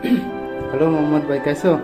Hello Mohammad भाई, कैसे हो?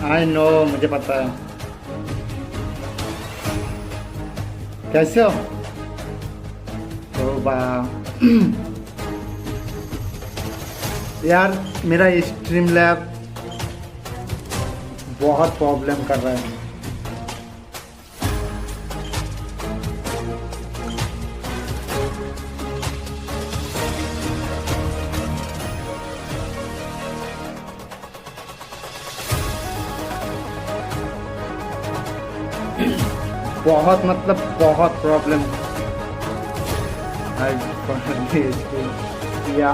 आई नो, मुझे पता है। कैसे हो? तो यार, मेरा स्ट्रीम लैब बहुत प्रॉब्लम कर रहा है। बहुत मतलब बहुत प्रॉब्लम या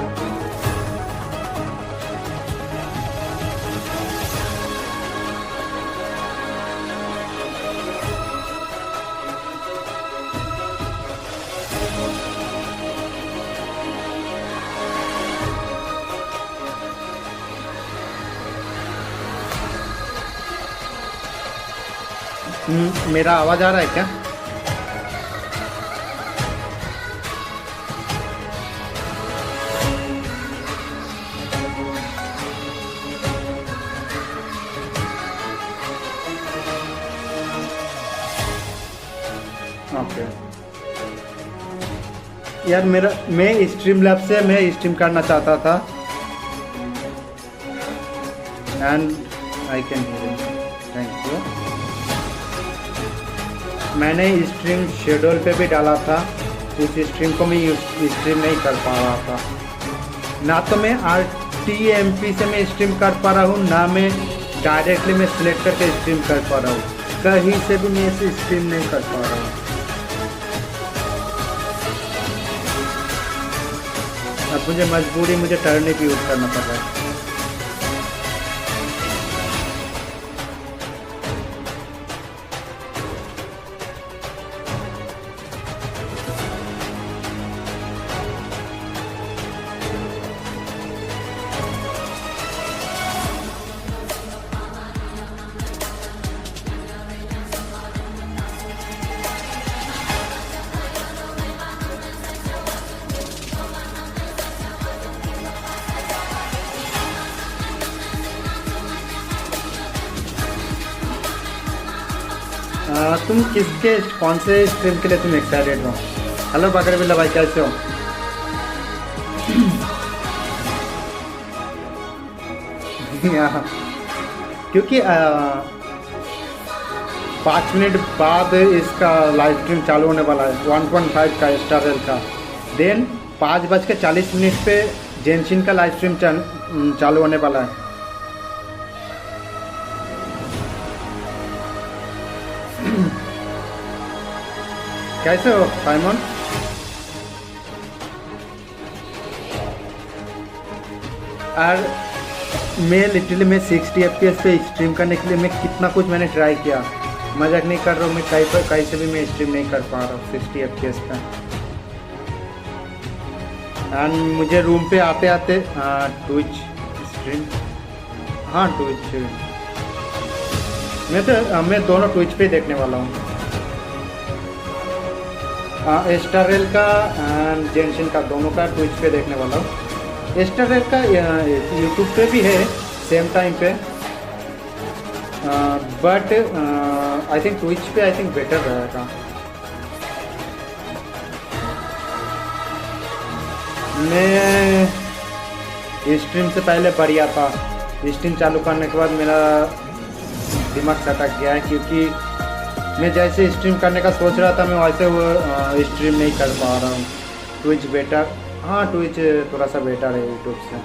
मेरा आवाज आ रहा है क्या? ओके यार, मैं स्ट्रीम लैब से मैं स्ट्रीम करना चाहता था and I can hear. Thank you. मैंने स्ट्रीम शेड्यूल पे भी डाला था, उस स्ट्रीम को मैं स्ट्रीम नहीं कर पा रहा था। ना तो मैं RTMP से मैं स्ट्रीम कर पा रहा हूँ, ना मैं डायरेक्टली मैं सिलेक्ट करके स्ट्रीम कर पा रहा हूँ। कहीं से भी मैं इसे स्ट्रीम नहीं कर पा रहा हूँ। अब मुझे टर्निप यूज़ करना पड़ रहा है। तुम कौन से स्ट्रीम के लिए तुम एक्साइटेड हो? हेलो बकर बिल्ला भाई, कैसे हो? क्योंकि 5 मिनट बाद इसका लाइव स्ट्रीम चालू होने वाला है 1.5 का स्टारल का। देन 5:40 पे जेनशिन का लाइव स्ट्रीम चालू होने वाला है। कैसे हो साइमन? और मैं लिटरली 60 FPS पे स्ट्रीम करने के लिए मैं कितना कुछ मैंने ट्राई किया, मजाक नहीं कर रहा हूँ। मैं कहीं से भी मैं स्ट्रीम नहीं कर पा रहा हूँ 60 FPS पे। एंड मुझे रूम पे आते आते ट्विच स्ट्रीम, हाँ ट्विच मैं दोनों ट्विच पे देखने वाला हूँ, एस्टारेल का एंड जेनशिन का, दोनों का ट्विच पे देखने वाला हूँ। एस्टारेल का यूट्यूब पे भी है सेम टाइम पे, बट आई थिंक ट्विच पे आई थिंक बेटर रहेगा। मैं स्ट्रीम से पहले बढ़िया था, स्ट्रीम चालू करने के बाद मेरा दिमाग सटक गया है, क्योंकि मैं जैसे स्ट्रीम करने का सोच रहा था मैं वैसे वो स्ट्रीम नहीं कर पा रहा हूँ। ट्विच बेटर, हाँ ट्विच थोड़ा सा बेटर है यूट्यूब से।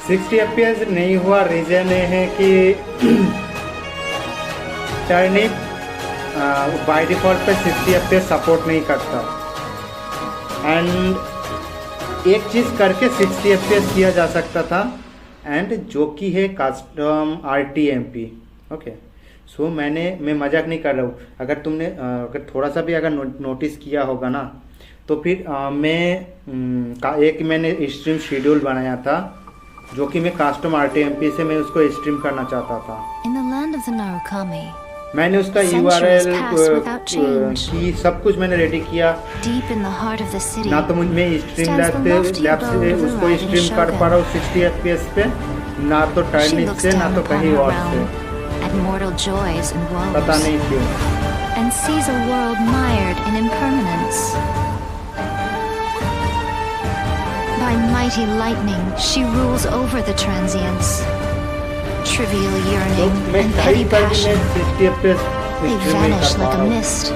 सिक्सटी FPS नहीं हुआ रीज़न ये है कि टर्निप बाय डिफ़ॉल्ट पे 60 FPS सपोर्ट नहीं करता, एंड एक चीज़ करके 60 FPS किया जा सकता था, एंड जो कि है कस्टम RTMP। ओके, सो मैं मजाक नहीं कर रहा हूँ। अगर तुमने अगर थोड़ा सा भी अगर नोटिस किया होगा ना, तो फिर मैंने स्ट्रीम शेड्यूल बनाया था जो कि मैं कस्टम RTMP से मैं उसको स्ट्रीम करना चाहता था। मैंने उसका URL की सब कुछ मैंने रेडी किया, ना तो मैं स्ट्रीम लैब से उसको स्ट्रीम कर पा रहा हूँ 60 FPS पे, ना तो टर्निप से, ना तो कहीं और से, पता नहीं क्यों। By mighty lightning, she rules over the transients. Trivial yearning and petty passion, they vanish like a mist.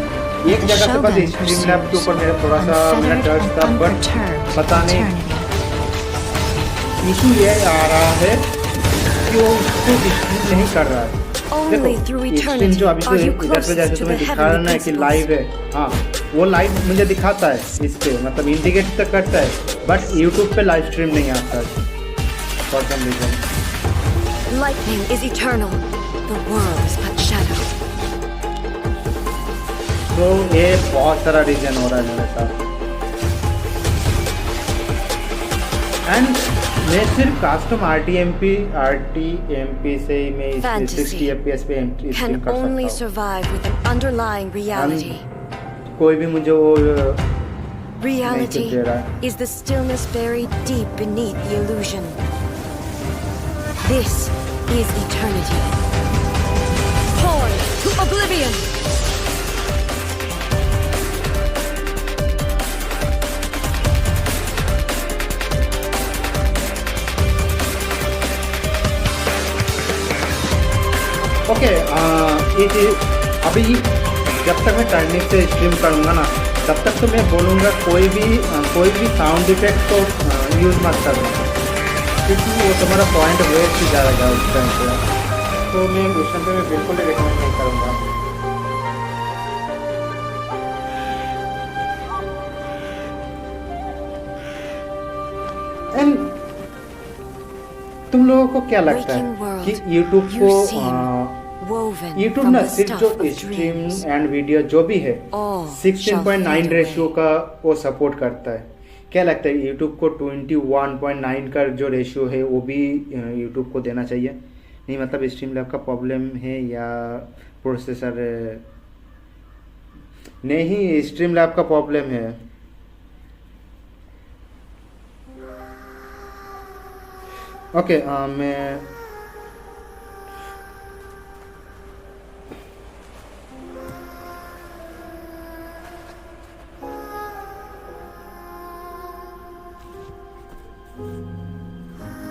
एक जगह से बस स्ट्रीम लैब के ऊपर मेरा थोड़ा सा मेरा टच था, बट पता नहीं इशू ये आ रहा है कि वो उसको स्ट्रीम नहीं कर रहा है। देखो स्ट्रीम जो अभी जैसे तुम्हें दिखा रहा है ना कि लाइव है, हाँ वो लाइव मुझे दिखाता है इस पे, मतलब इंडिकेट तक करता है, बट यूट्यूब पे लाइव स्ट्रीम नहीं आता है for some reason. Lightning is eternal, the world is but shadow. तो ये बहुत सारा रीजन हो रहा है मेरे साथ, एंड मैं सिर्फ कस्टम RTMP से ही मैं 60 FPS पे स्ट्रीम कर सकता हूँ। कोई भी मुझे वो Reality is the stillness buried deep beneath the illusion. This is eternity. Poise to oblivion. Okay, अभी जब तक मैं टर्निप से स्ट्रीम करूँगा ना, तब तक तो मैं बोलूँगा कोई भी साउंड इफेक्ट तो यूज़ मत करना, क्योंकि वो तुम्हारा पॉइंट वेस्ट ही जाएगा उस टाइम पे। तो मैं उस टाइम पे मैं बिल्कुल ही रिकमेंड नहीं करूँगा। एंड तुम लोगों को क्या लगता है कि यूट्यूब को woven यूट्यूब from ना the सिर्फ stuff जो of stream dreams. And video जो भी है All 16.9 shall fade ratio away. का वो सपोर्ट करता है। क्या लगता है यूट्यूब को 21.9 का जो रेशियो है वो भी यूट्यूब को देना चाहिए? नहीं मतलब स्ट्रीम लैब का प्रॉब्लम है या प्रोसेसर? नहीं, स्ट्रीम लैब का प्रॉब्लम है। ओके मैं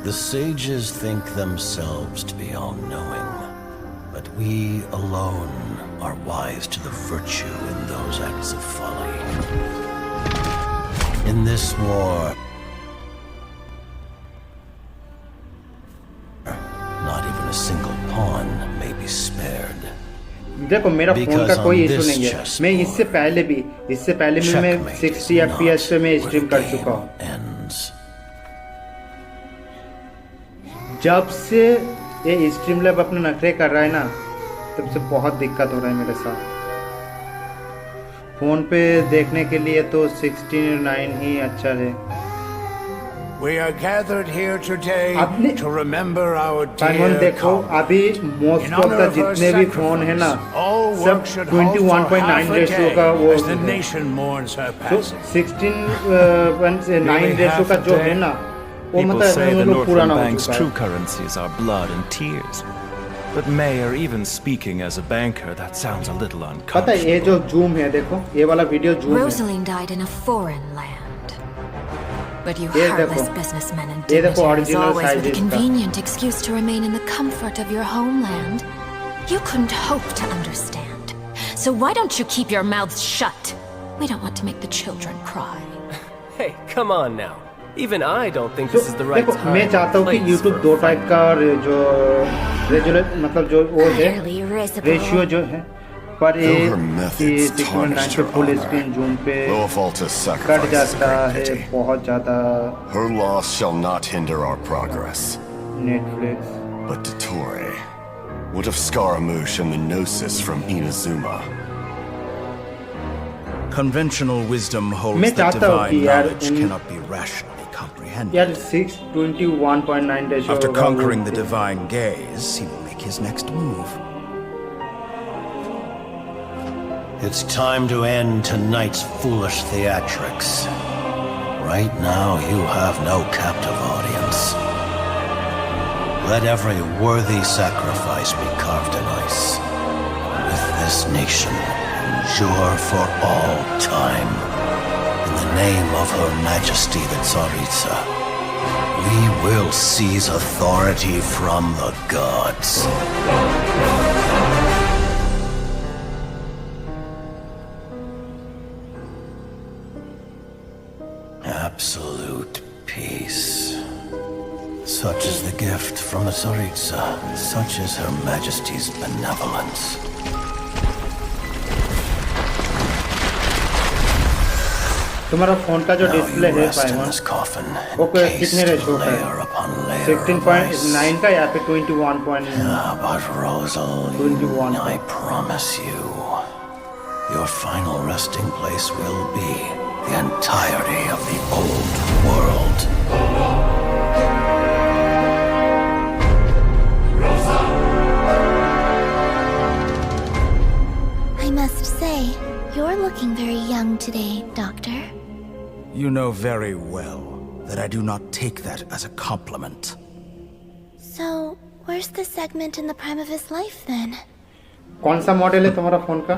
The sages think themselves to be all-knowing, but we alone are wise to the virtue in those acts of folly. In this war, not even a single pawn may be spared. देखो मेरा phone का कोई issue नहीं है। मैं इससे पहले भी मैं 60 FPS पे मैं स्ट्रीम कर चुका हूँ। जब से ये स्ट्रीम लैब अपने नखरे कर रहा है ना, तब से बहुत दिक्कत हो रहा है मेरे साथ। फोन पे देखने के लिए तो 69 ही अच्छा है। We are gathered here today to remember our Simon dear देखो अभी मोस्ट ऑफ द जितने भी फोन है ना सब 21.9 रेशियो का वो as the nation mourns her तो passing. 16.9 रेशियो का जो है ना वो People say the मतलब पुराना Northern हो Bank's चुका true है। currencies are blood and tears. But Mayor, even speaking as a banker, that sounds a little पता है ये जो uncomfortable. जूम है, देखो ये वाला वीडियो जूम है। Rosaline died in a foreign land. But you ये heartless देखो, businessmen and ये देखो dignitaries original always size with a इसका। convenient excuse to remain in the comfort of your homeland. You couldn't hope to understand. So why don't you keep your mouths shut? We don't want to make the children cry. Hey, come on now. Even I don't think this is the right देखो time. मैं चाहता हूँ कि place YouTube for दो a type fight. का जो रेजुलेट मतलब जो वो है Utterly risible. रेशियो जो है, पर ये Though her methods 6.9 tarnished पे her full honor, screen zoom पे Loafalta's cut sacrifice is a जाता great है pity. बहुत ज़्यादा। Her loss shall not hinder our progress. Netflix But Dottore, what of Scaramouche and the Gnosis from Inazuma? Conventional wisdom holds मैं that चाहता हूँ कि divine यार knowledge उन- cannot be rationally comprehended. यार 621.9 रेशियो After होगा, conquering वो- the divine gaze, he will make his next move. it's time to end tonight's foolish theatrics. Right now, you have no captive audience. Let every worthy sacrifice be carved in ice. With this nation endure for all time. In the name of Her Majesty the Tsaritsa, we will seize authority from the gods. Absolute peace. Such is the gift from the Tsaritsa. Such is Her Majesty's benevolence. तुम्हारा phone का जो Now display you है rest in पाइमन this coffin, okay encased कितने ratio का layer है? upon layer of 16.9 का या फिर 21. But Rosalie, 21. I promise you, your final resting place will be the entirety of the old world. I must say, you're looking very young today, Doctor. You know very well that I do not take that as a compliment. So, where's the segment in the prime of his life then? कौन सा model है तुम्हारा phone का?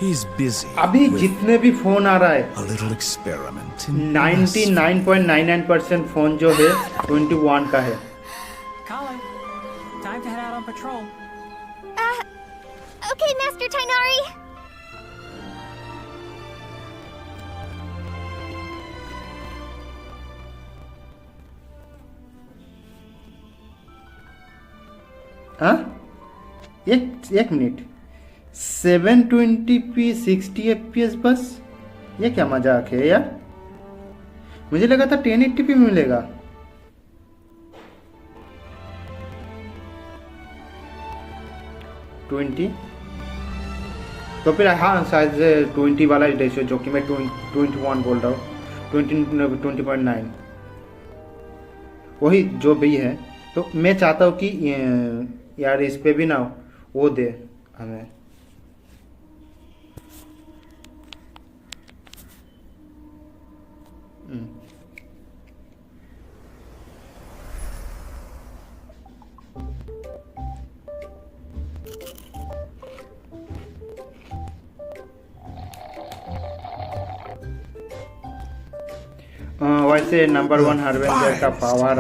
He's busy अभी with जितने भी phone आ रहा है a little experiment in 99.99% phone जो है 21 का है। Colin, time to head out on patrol. Okay, Master Tainari. हाँ एक मिनट 720p 60 fps बस? ये क्या मजाक है यार, मुझे लगा था 1080p में मिलेगा। 20। तो फिर हाँ शायद 20 वाला रेशियो जो कि मैं 21 बोल रहा हूँ, 20.9 वही जो भी है। तो मैं चाहता हूँ कि यार इस पे भी ना वो दे हमें। वैसे नंबर 1 हार्वेंजर का power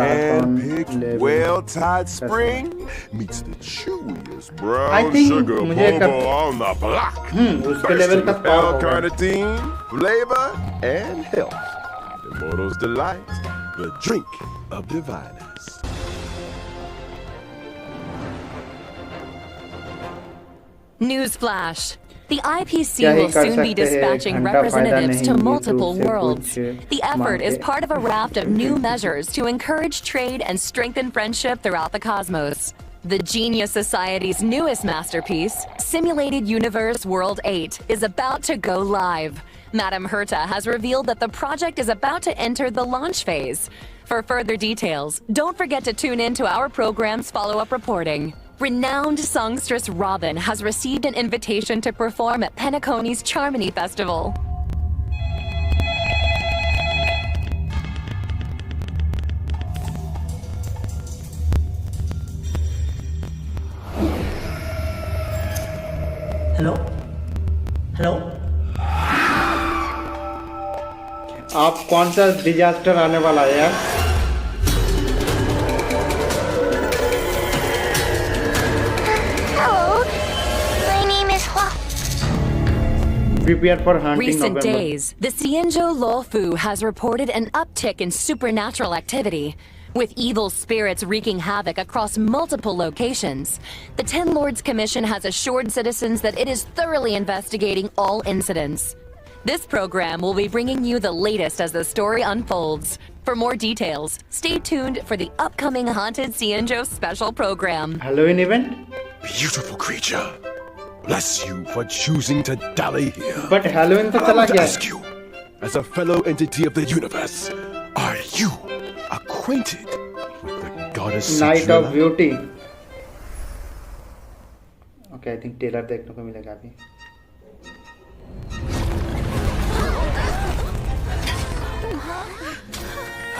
well-tied spring meets the chewiest brown think sugar मुझे bubble on the block. उसके लेवल का power L-carnitine, flavor, and health. Immortal's delight, the drink of diviners. Newsflash. The IPC will soon be dispatching representatives to multiple worlds. The effort is part of a raft of new measures to encourage trade and strengthen friendship throughout the cosmos. The Genius Society's newest masterpiece, Simulated Universe World 8, is about to go live. Madame Herta has revealed that the project is about to enter the launch phase. For further details, don't forget to tune in to our program's follow-up reporting. Renowned songstress Robin has received an invitation to perform at Penacony's Charmony Festival. Hello? Hello? आप कौन सा disaster आने वाला है यार? Prepare for hunting Recent November. days, the Xianzhou Luofu has reported an uptick in supernatural activity, with evil spirits wreaking havoc across multiple locations. The Ten Lords Commission has assured citizens that it is thoroughly investigating all incidents. This program will be bringing you the latest as the story unfolds. For more details, stay tuned for the upcoming Haunted Xianzhou special program. Halloween event? Beautiful creature. Bless you for choosing to dally here. But Halloween तो चला गया. Ask you, as a fellow entity of the universe, are you acquainted with the goddess Night Citrilla? of Beauty. Okay, I think trailer देखने को मिलेगा अभी.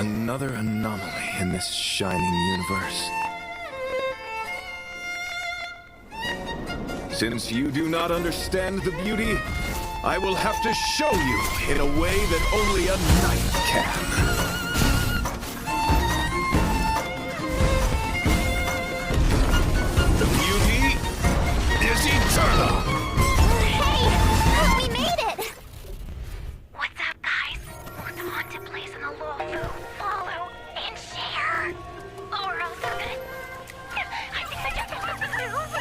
Another anomaly in this shining universe. Since you do not understand the beauty, I will have to show you in a way that only a knight can. The beauty is eternal. Hey! We made it! What's up, guys? Most haunted place in the Luofu. Follow and share. Oh, we're all so good. I think I just want to move.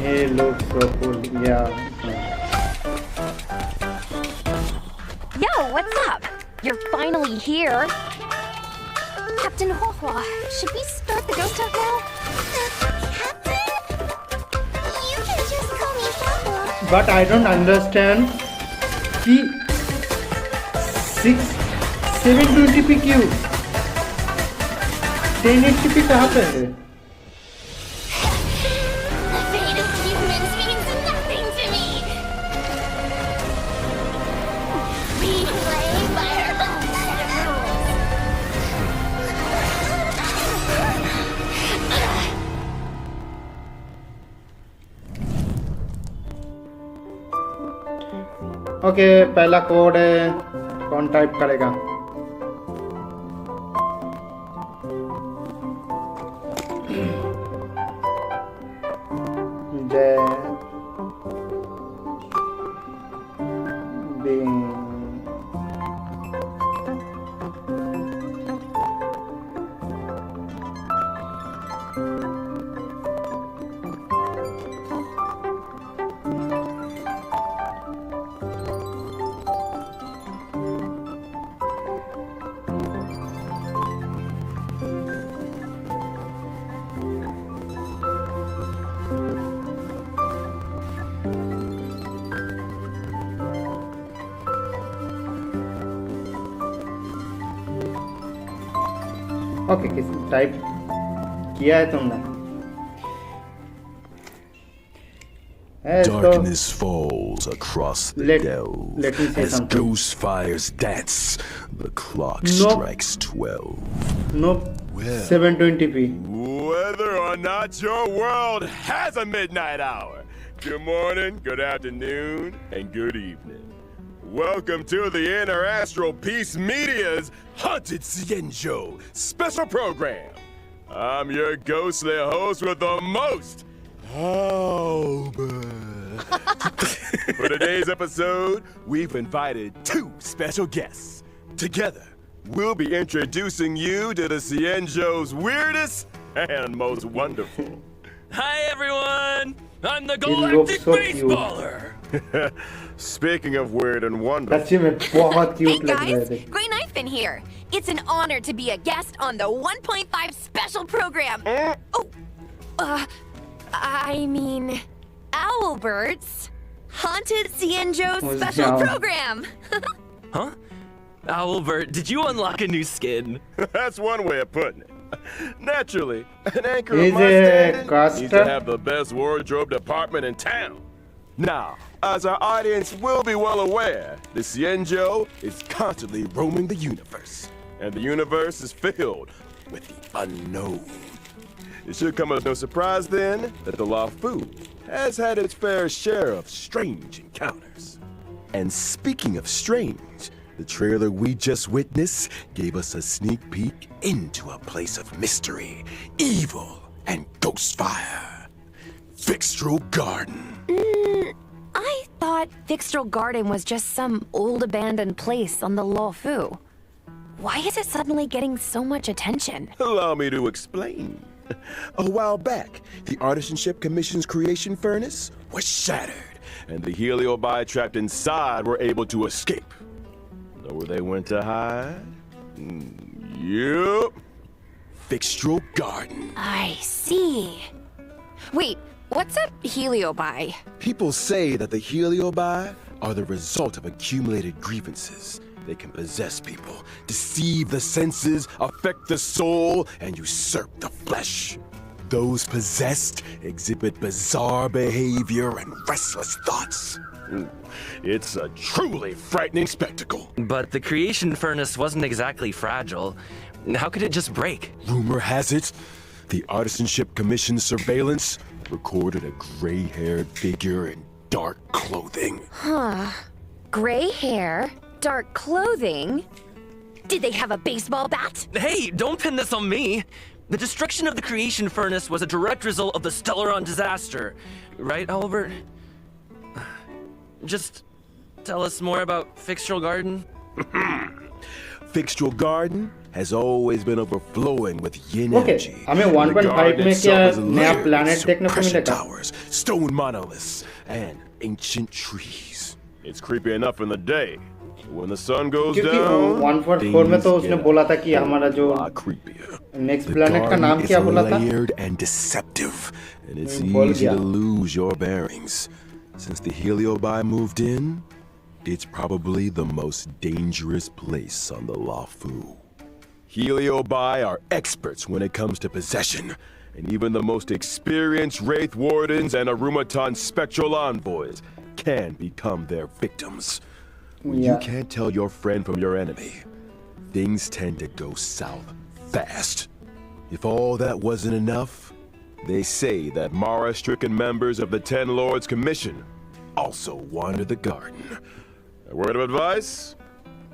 He looks so cool. Yeah. Yo, what's up? You're finally here. Captain Huohua, should we start the ghost hunt now? Captain? You can just call me Papa. But I don't understand. कि 720p क्यों? 1080p कहाँ पे है? The fate of humans means nothing to me. We play by our own set of rules. Okay, पहला code कौन type करेगा? जय okay किस टाइप किया है तुमने? Darkness falls across the delve as ghost fires dance. The clock strikes 12. Nope. 720p. Whether or not your world has a midnight hour, good morning, good afternoon, and good evening. Welcome to the Interastral Peace Media's Haunted Xianzhou special program. I'm your ghostly host with the most, Albert. For today's episode, we've invited two special guests. Together, we'll be introducing you to the Xianzhou's weirdest and most wonderful. Hi, everyone! I'm the Galactic Baseballer! Speaking of weird and wonderful. Hey guys, Grey Knife in here. It's an honor to be a guest on the 1.5 special program. I mean, Owlbert's Haunted Xianzhou special program. Huh? Owlbert, did you unlock a new skin? That's one way of putting it. Naturally, an anchor of my standing needs to have the best wardrobe department in town. Now, as our audience will be well aware, the Xianzhou is constantly roaming the universe, and the universe is filled with the unknown. It should come as no surprise then that the Luofu has had its fair share of strange encounters. And speaking of strange, the trailer we just witnessed gave us a sneak peek into a place of mystery, evil, and ghost fire. Fixtral Garden. I thought Fixtral Garden was just some old abandoned place on the Luofu. Why is it suddenly getting so much attention? Allow me to explain. A while back, the Artisanship Commission's creation furnace was shattered, and the Heliobi trapped inside were able to escape. Know where they went to hide? Yup. Fixtral Garden. I see. Wait, what's a Heliobi? People say that the Heliobi are the result of accumulated grievances. They can possess people, deceive the senses, affect the soul, and usurp the flesh. Those possessed exhibit bizarre behavior and restless thoughts. It's a truly frightening spectacle. But the creation furnace wasn't exactly fragile. How could it just break? Rumor has it, the Artisanship Commission's surveillance recorded a gray-haired figure in dark clothing. Huh. Gray hair, dark clothing? Did they have a baseball bat? Hey, don't pin this on me! The destruction of the creation furnace was a direct result of the Stellaron disaster. Right, Albert? Just tell us more about Fixtral Garden. Fixtral Garden has always been overflowing with yin energy. हमें 1.5 में क्या नया planet देखने को मिलेगा? Towers, stone monoliths, and ancient trees. It's creepy enough in the day. When the sun goes down, 1.4 में तो उसने बोला था कि हमारा जो next planet का नाम क्या बोला था? Layered and deceptive, and it's easy to lose your bearings. Since the Heliobi moved in, it's probably the most dangerous place on the Luofu. Heliobi are experts when it comes to possession, and even the most experienced Wraith Wardens and Arumaton Spectral Envoys can become their victims. When you can't tell your friend from your enemy, things tend to go south fast. If all that wasn't enough, they say that Mara-stricken members of the Ten Lords Commission also wander the garden. A word of advice?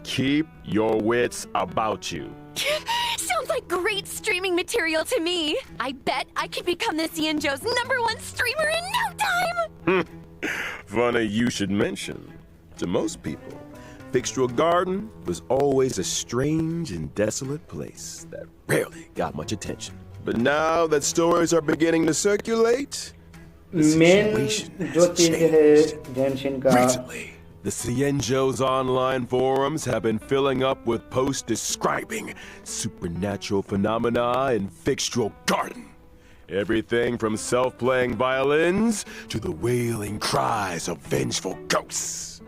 Keep your wits about you. Sounds like great streaming material to me. I bet I could become the Xianzhou's #1 streamer in no time! Funny you should mention. To most people, Fixtral Garden was always a strange and desolate place that rarely got much attention. But now that stories are beginning to circulate, the situation has changed. Recently, the Xianzhou's online forums have been filling up with posts describing supernatural phenomena in Fixtral Garden. Everything from self-playing violins to the wailing cries of vengeful ghosts.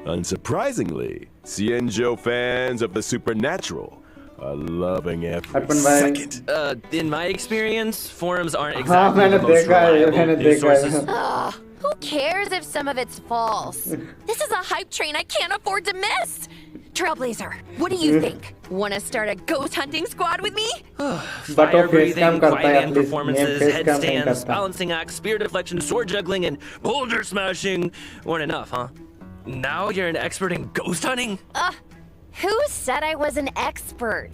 Unsurprisingly, Xianzhou fans of the supernatural Loving every second. In my experience, forums aren't exactly the most reliable news sources. Who cares if some of it's false? This is a hype train I can't afford to miss. Trailblazer, what do you think? Want to start a ghost hunting squad with me? Fire breathing, quiet hand performances, headstands, balancing acts, spear deflection, sword juggling, and boulder smashing weren't enough, huh? Now you're an expert in ghost hunting? Who said I was an expert?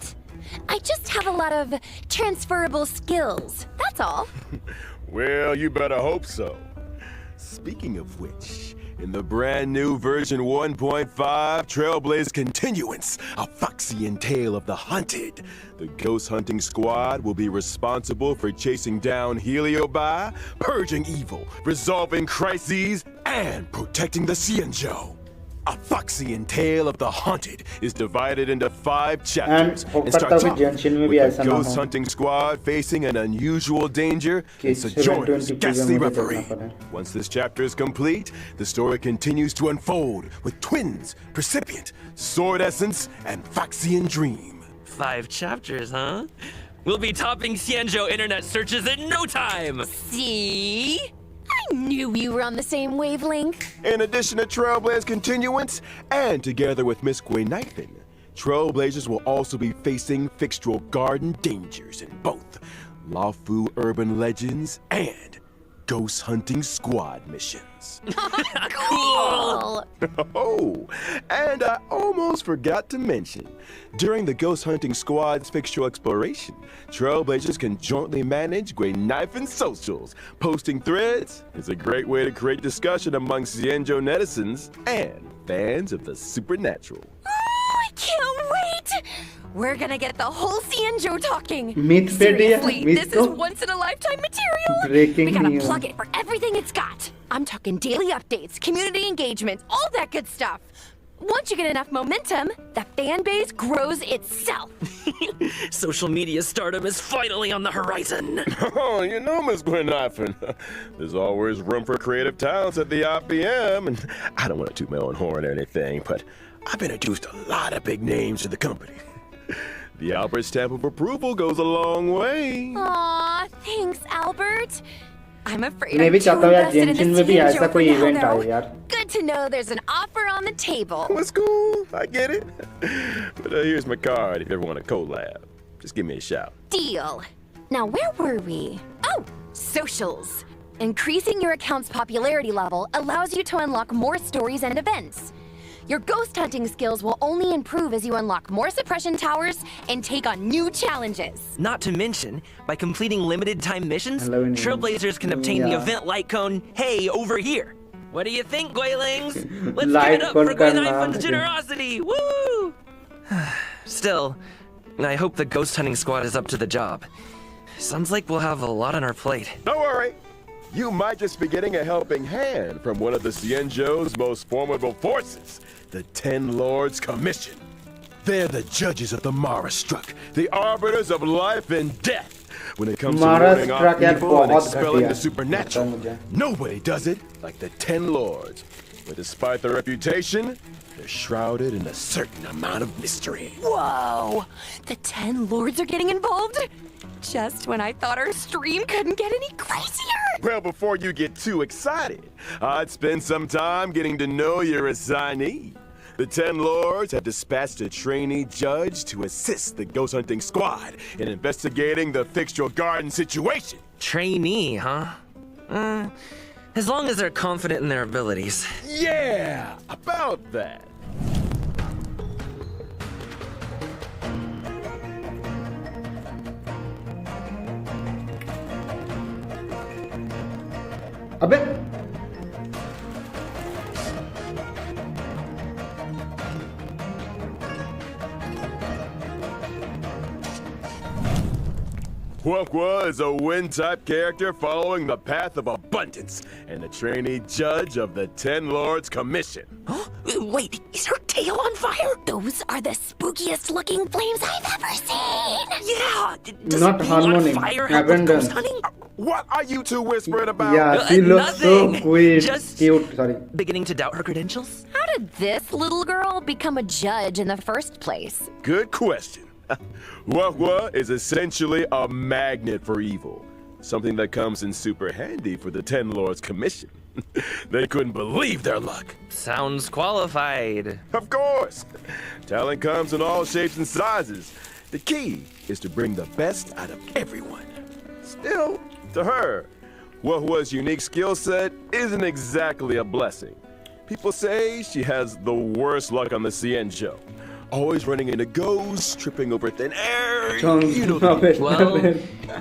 I just have a lot of transferable skills, that's all. Well, you better hope so. Speaking of which, in the brand new version 1.5 Trailblaze Continuance, a Foxian Tale of the Hunted, the Ghost Hunting Squad will be responsible for chasing down Heliobi, purging evil, resolving crises, and protecting the Xianzhou. A Foxian Tale of the Hunted is divided into 5 chapters and starts off with the Ghost Hunting Squad facing an unusual danger and Sojourner's ghastly reverie. Once this chapter is complete, the story continues to unfold with twins, Precipient, Sword Essence, and Foxian Dream. 5 chapters, huh? We'll be topping Xianzhou internet searches in no time! See? I knew we were on the same wavelength. In addition to Trailblaze Continuance, and together with Miss Guinathan, Trailblazers will also be facing Fixtral Garden dangers in both Lawfu Urban Legends and Ghost Hunting Squad missions. Cool! Oh, and I almost forgot to mention, during the Ghost Hunting Squad's fixtural exploration, Trailblazers can jointly manage Guinathan's socials. Posting threads is a great way to create discussion among Xianzhou netizens and fans of the supernatural. Oh, I can't wait! We're gonna get the whole Xianzhou talking. Seriously, this is once-in-a-lifetime material. We gotta news. plug it for everything it's got. I'm talking daily updates, community engagement, all that good stuff. Once you get enough momentum, the fan base grows itself. Social media stardom is finally on the horizon. Oh, you know, Miss Guinathan, there's always room for creative talents at the IPM, and I don't want to toot my own horn or anything, but I've introduced a lot of big names to the company. The Albert stamp of approval goes a long way. Aw, thanks, Albert. I'm afraid मैं I'm भी too चाहता हूँ यार invested in Genshin this में भी Xianzhou ऐसा for कोई now, event आए though. यार. Good to know there's an offer on the table. That's cool, I get it. But here's my card if you ever want to collab. Just give me a shout. Deal. Now, where were we? Oh, socials. Increasing your account's popularity level allows you to unlock more stories and events. Your ghost hunting skills will only improve as you unlock more suppression towers and take on new challenges. Not to mention, by completing limited time missions, Trailblazers can obtain the event light cone, hey, over here. What do you think, Guilings? Let's give it up for Guinathan's generosity! Woo! Still, I hope the ghost hunting squad is up to the job. Sounds like we'll have a lot on our plate. Don't worry. You might just be getting a helping hand from one of the Xianzhou's most formidable forces, the Ten Lords Commission. They're the judges of the Mara Struck, the arbiters of life and death. When it comes to rooting off evil and expelling the supernatural, nobody does it like the Ten Lords. But despite their reputation, they're shrouded in a certain amount of mystery. Whoa! The 10 lords are getting involved? Just when I thought our stream couldn't get any crazier! Well, before you get too excited, I'd spend some time getting to know your assignee. The 10 Lords have dispatched a trainee judge to assist the ghost hunting squad in investigating the Fixtral Garden situation. Trainee, huh? As long as they're confident in their abilities. Yeah, about that. अबे Huanqua is a wind-type character following the path of abundance and a trainee judge of the Ten Lords Commission. Wait, is her tail on fire? Those are the spookiest looking flames I've ever seen! Yeah! Does Not being on harmony, fire help with abundance. ghost hunting? What are you two whispering about? Yeah, she looks so nothing. cute. Sorry. Beginning to doubt her credentials? How did this little girl become a judge in the first place? Good question. Wah is essentially a magnet for evil. Something that comes in super handy for the Ten Lords Commission. They couldn't believe their luck. Sounds qualified. Of course. Talent comes in all shapes and sizes. The key is to bring the best out of everyone. Still, to her, Wahwa's unique skill set isn't exactly a blessing. People say she has the worst luck on the CN show. Always running into ghosts, tripping over thin air. You know well,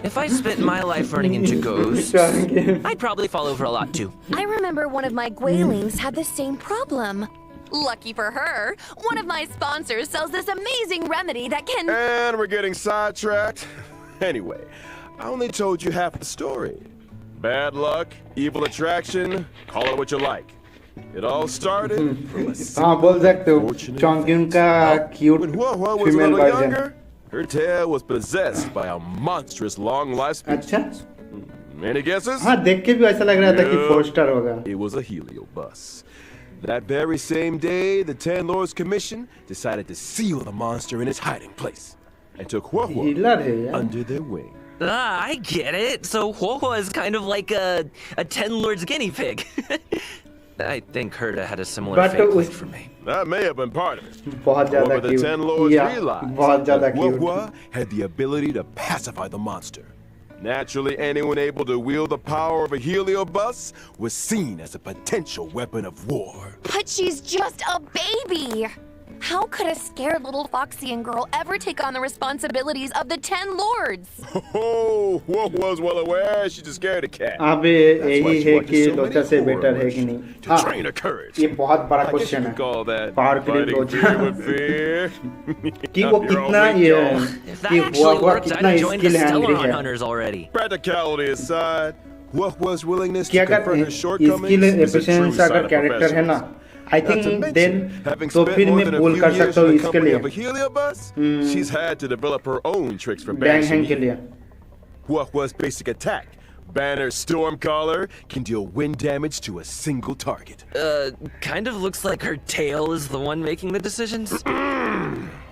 if I spent my life running into ghosts, I'd probably fall over a lot too. I remember one of my Guilings had the same problem. Lucky for her, one of my sponsors sells this amazing remedy that can... And we're getting sidetracked. Anyway, I only told you half the story. Bad luck, evil attraction, call it what you like. It all started from a बोल सकते हो चॉन्किन का cute when Hua was a female little version. younger, her tail was possessed by a monstrous long lifespan. अच्छा Any guesses? हाँ देख के भी ऐसा लग रहा था कि 4-star होगा. It was a heliobus. That very same day, the Ten Lords Commission decided to seal the monster in its hiding place and took Hua under their wing. Ah, I get it. So Hua is kind of like a Ten Lords guinea pig. I think Herta had a similar fate played for me. That may have been part of it. बहुत ज़्यादा However, the cute. Ten Lords realized बहुत ज़्यादा that cute. Hua had the ability to pacify the monster. Naturally, anyone able to wield the power of a heliobus was seen as a potential weapon of war. But she's just a baby! How could a scared little Foxian girl ever take on the responsibilities of the Ten Lords? Oh, Hua was well aware she's just scared of cat. अबे यही है कि लोचा से better है कि नहीं? To train her courage. ये बहुत बड़ा क्वेश्चन है. पार के लिए लोचा. कि वो कितना ये कि हुआ कितना स्किल हैंगरी है. Practicality aside, Hua's willingness कि to confront her अगर shortcomings skill is a true efficiency sign अगर of कैरेक्टर है ना, professionalism. I think then तो फिर मैं बोल कर सकता हूँ इसके लिए. She's had to develop her own tricks for Bang hang के लिए. Hua's basic attack, Banner Stormcaller, can deal wind damage to a single target. Kind of looks like her tail is the one making the decisions.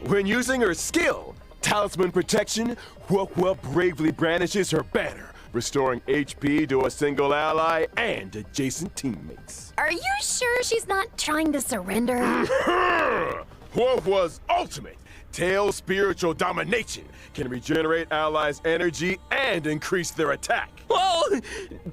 When using her skill, Talisman Protection, Hua bravely brandishes her banner, restoring HP to a single ally and adjacent teammates. Are you sure she's not trying to surrender? Hua's ultimate tail spiritual domination can regenerate allies' energy and increase their attack. Whoa!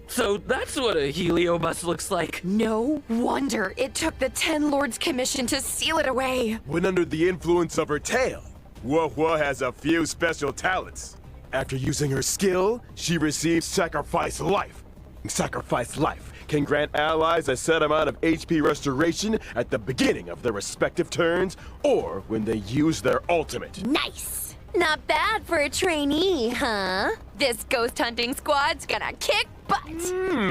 So that's what a heliobus looks like. No wonder it took the Ten Lords Commission to seal it away. When under the influence of her tail, Hua has a few special talents. After using her skill, she receives Sacrifice Life. Sacrifice Life can grant allies a set amount of HP restoration at the beginning of their respective turns or when they use their ultimate. Nice! Not bad for a trainee, huh? This ghost hunting squad's gonna kick butt!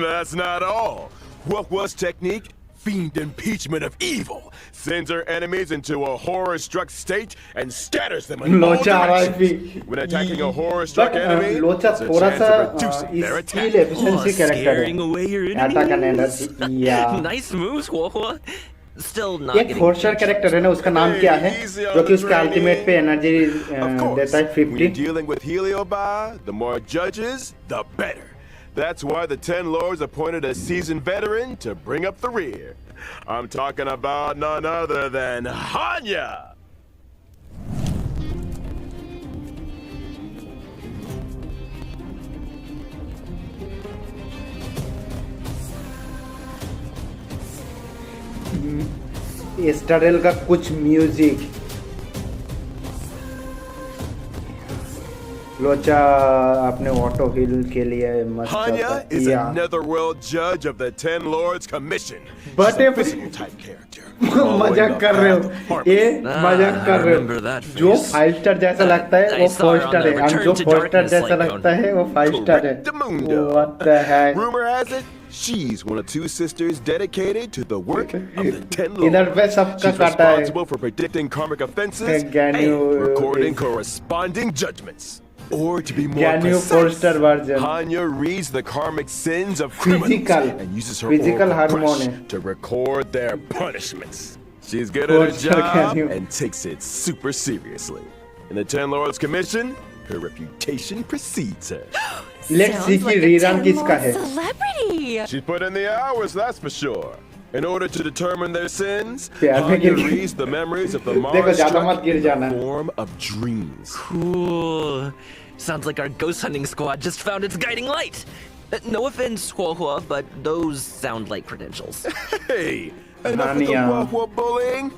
That's not all. Hua's technique, Fiend Impeachment of Evil, sends her enemies into a horror-struck state and scatters them in all directions. When attacking a horror-struck enemy, there's a chance of reducing their attack. Scaring away your enemies. Nice moves, Hua. Still not एक 4-star character है ना, उसका नाम क्या है जो कि उसके अल्टीमेट पे एनर्जी देता है 50. When you're dealing with Heliobi, the more judges, the better. That's why the Ten Lords appointed a seasoned veteran to bring up the rear. I'm talking about none other than Hanya! स्टारेल का कुछ music लोचा अपने auto हिल के लिए मस्त Hanya is a netherworld judge of the Ten Lords Commission. She's a physical type character. मजाक कर रहे हो ये मजाक कर रहे हो जो 5 स्टार जैसा लगता है वो 4 स्टार है और जो 4 स्टार जैसा लगता है वो 5 स्टार है. What the heck? Rumor has it she's one of 2 sisters dedicated to the work of the Ten Lords. इधर पे सबका काटा है. She's responsible for predicting karmic offenses and recording corresponding judgments. Or to be more precise, Hanya reads the karmic sins of criminals and uses her oracle brush to record their punishments. She's good at her job and takes it super seriously. In the Ten Lords Commission, her reputation precedes her. Let's see कि रीरान किसका है. Celebrity. She's put in the hours, that's for sure. In order to determine their sins, Hanya reads the memories of the Mars struck in the form of dreams. Cool. Sounds like our ghost hunting squad just found its guiding light. No offense, Hua, but those sound like credentials. Hey, enough with the Hua bullying.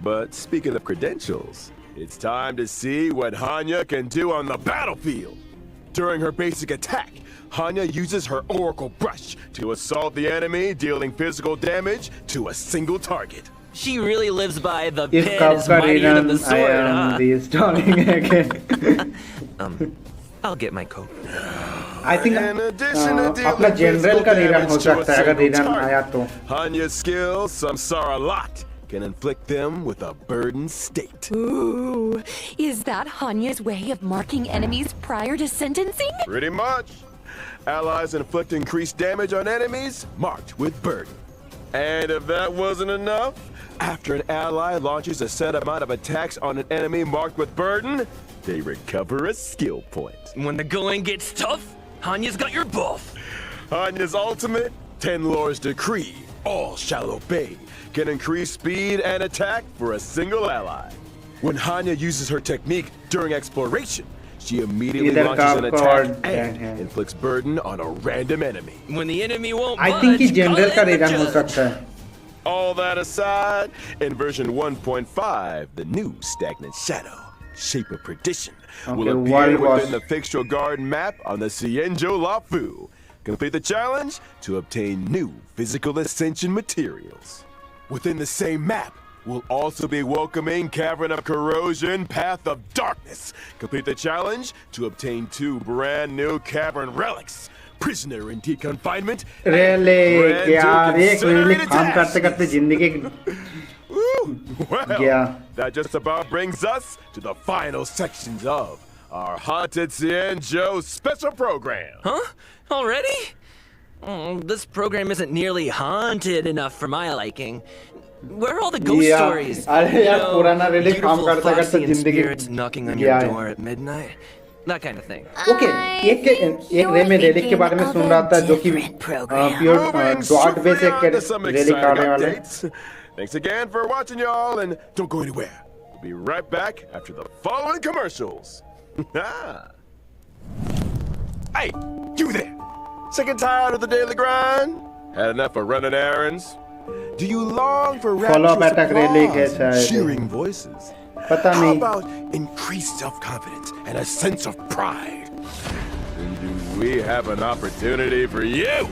But speaking of credentials, it's time to see what Hanya can do on the battlefield. During her basic attack, Hanya uses her Oracle Brush to assault the enemy, dealing physical damage to a single target. She really lives by the pen is mightier than the sword, huh? Restarting again. I'll get my coat. I think अपना general का rerun हो सकता है अगर rerun आया तो. Hanya's skills, samsara lot, can inflict them with a burdened state. Ooh, is that Hanya's way of marking enemies prior to sentencing? Pretty much. Allies inflict increased damage on enemies marked with burden. And if that wasn't enough, after an ally launches a set amount of attacks on an enemy marked with burden, they recover a skill point. When the going gets tough, Hanya's got your buff. Hanya's ultimate, Ten Lords Decree, all shall obey, can increase speed and attack for a single ally. When Hanya uses her technique during exploration, she immediately launches an attack and inflicts burden on a random enemy. When the enemy won't I think he general का rerun हो सकता है. All that aside, in version 1.5, the new Stagnant Shadow, Shape of Perdition, will appear within the Fixtural Garden map on the Xianzhou Lafu. Complete the challenge to obtain new physical ascension materials. Within the same map, we'll also be welcoming Cavern of Corrosion, Path of Darkness. Complete the challenge to obtain 2 brand new cavern relics. Prisoner in deep confinement. Really? यार एक really काम करते करते जिंदगी. Well, that just about brings us to the final sections of our Haunted Xianzhou special program. Huh? Already? This program isn't nearly haunted enough for my liking. Where are all the ghost stories? Beautiful, classy spirits knocking on your door at midnight. That kind of thing. Okay, एक रे में relic के बारे में सुन रहा था जो कि प्योर डॉट बेस एक रेलिक आने वाला है. Thanks again for watching, y'all, and don't go anywhere. We'll be right back after the following commercials. Hey, you there! Sick and tired of the daily grind? Had enough of running errands? Do you long for rapturous applause and cheering voices? How about increased self-confidence and a sense of pride? Then do we have an opportunity for you?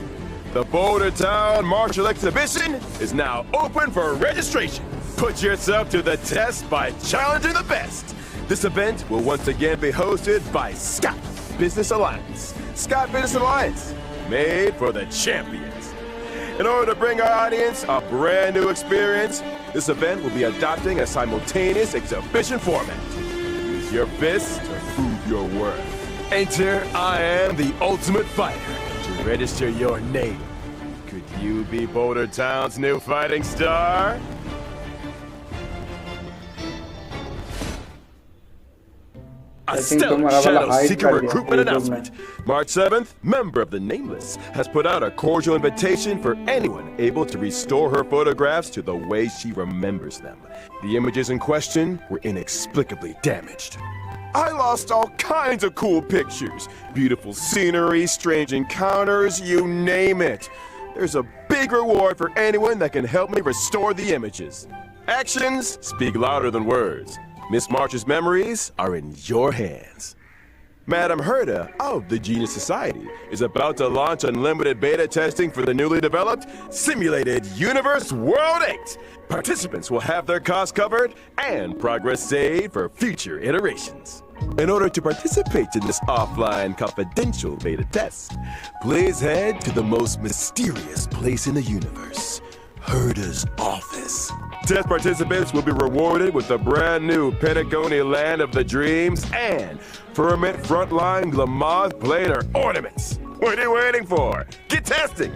The Boulder Town Martial Exhibition is now open for registration. Put yourself to the test by challenging the best. This event will once again be hosted by Scott Business Alliance. Scott Business Alliance, made for the champions. In order to bring our audience a brand new experience, this event will be adopting a simultaneous exhibition format. Use your fists to prove your worth. Enter I Am the Ultimate Fighter to register your name. Could you be Boulder Town's new fighting star? A stellar Shadow Seeker recruitment announcement. March 7th, member of the Nameless has put out a cordial invitation for anyone able to restore her photographs to the way she remembers them. The images in question were inexplicably damaged. I lost all kinds of cool pictures. Beautiful scenery, strange encounters, you name it. There's a big reward for anyone that can help me restore the images. Actions speak louder than words. Miss March's memories are in your hands. Madam Herda of the Genius Society is about to launch unlimited beta testing for the newly developed Simulated Universe World 8. Participants will have their costs covered and progress saved for future iterations. In order to participate in this offline confidential beta test, please head to the most mysterious place in the universe, Herda's office. Test participants will be rewarded with the brand new Pentagony Land of the Dreams and Firmament Frontline Glamath Planar Ornaments. What are you waiting for? Get testing!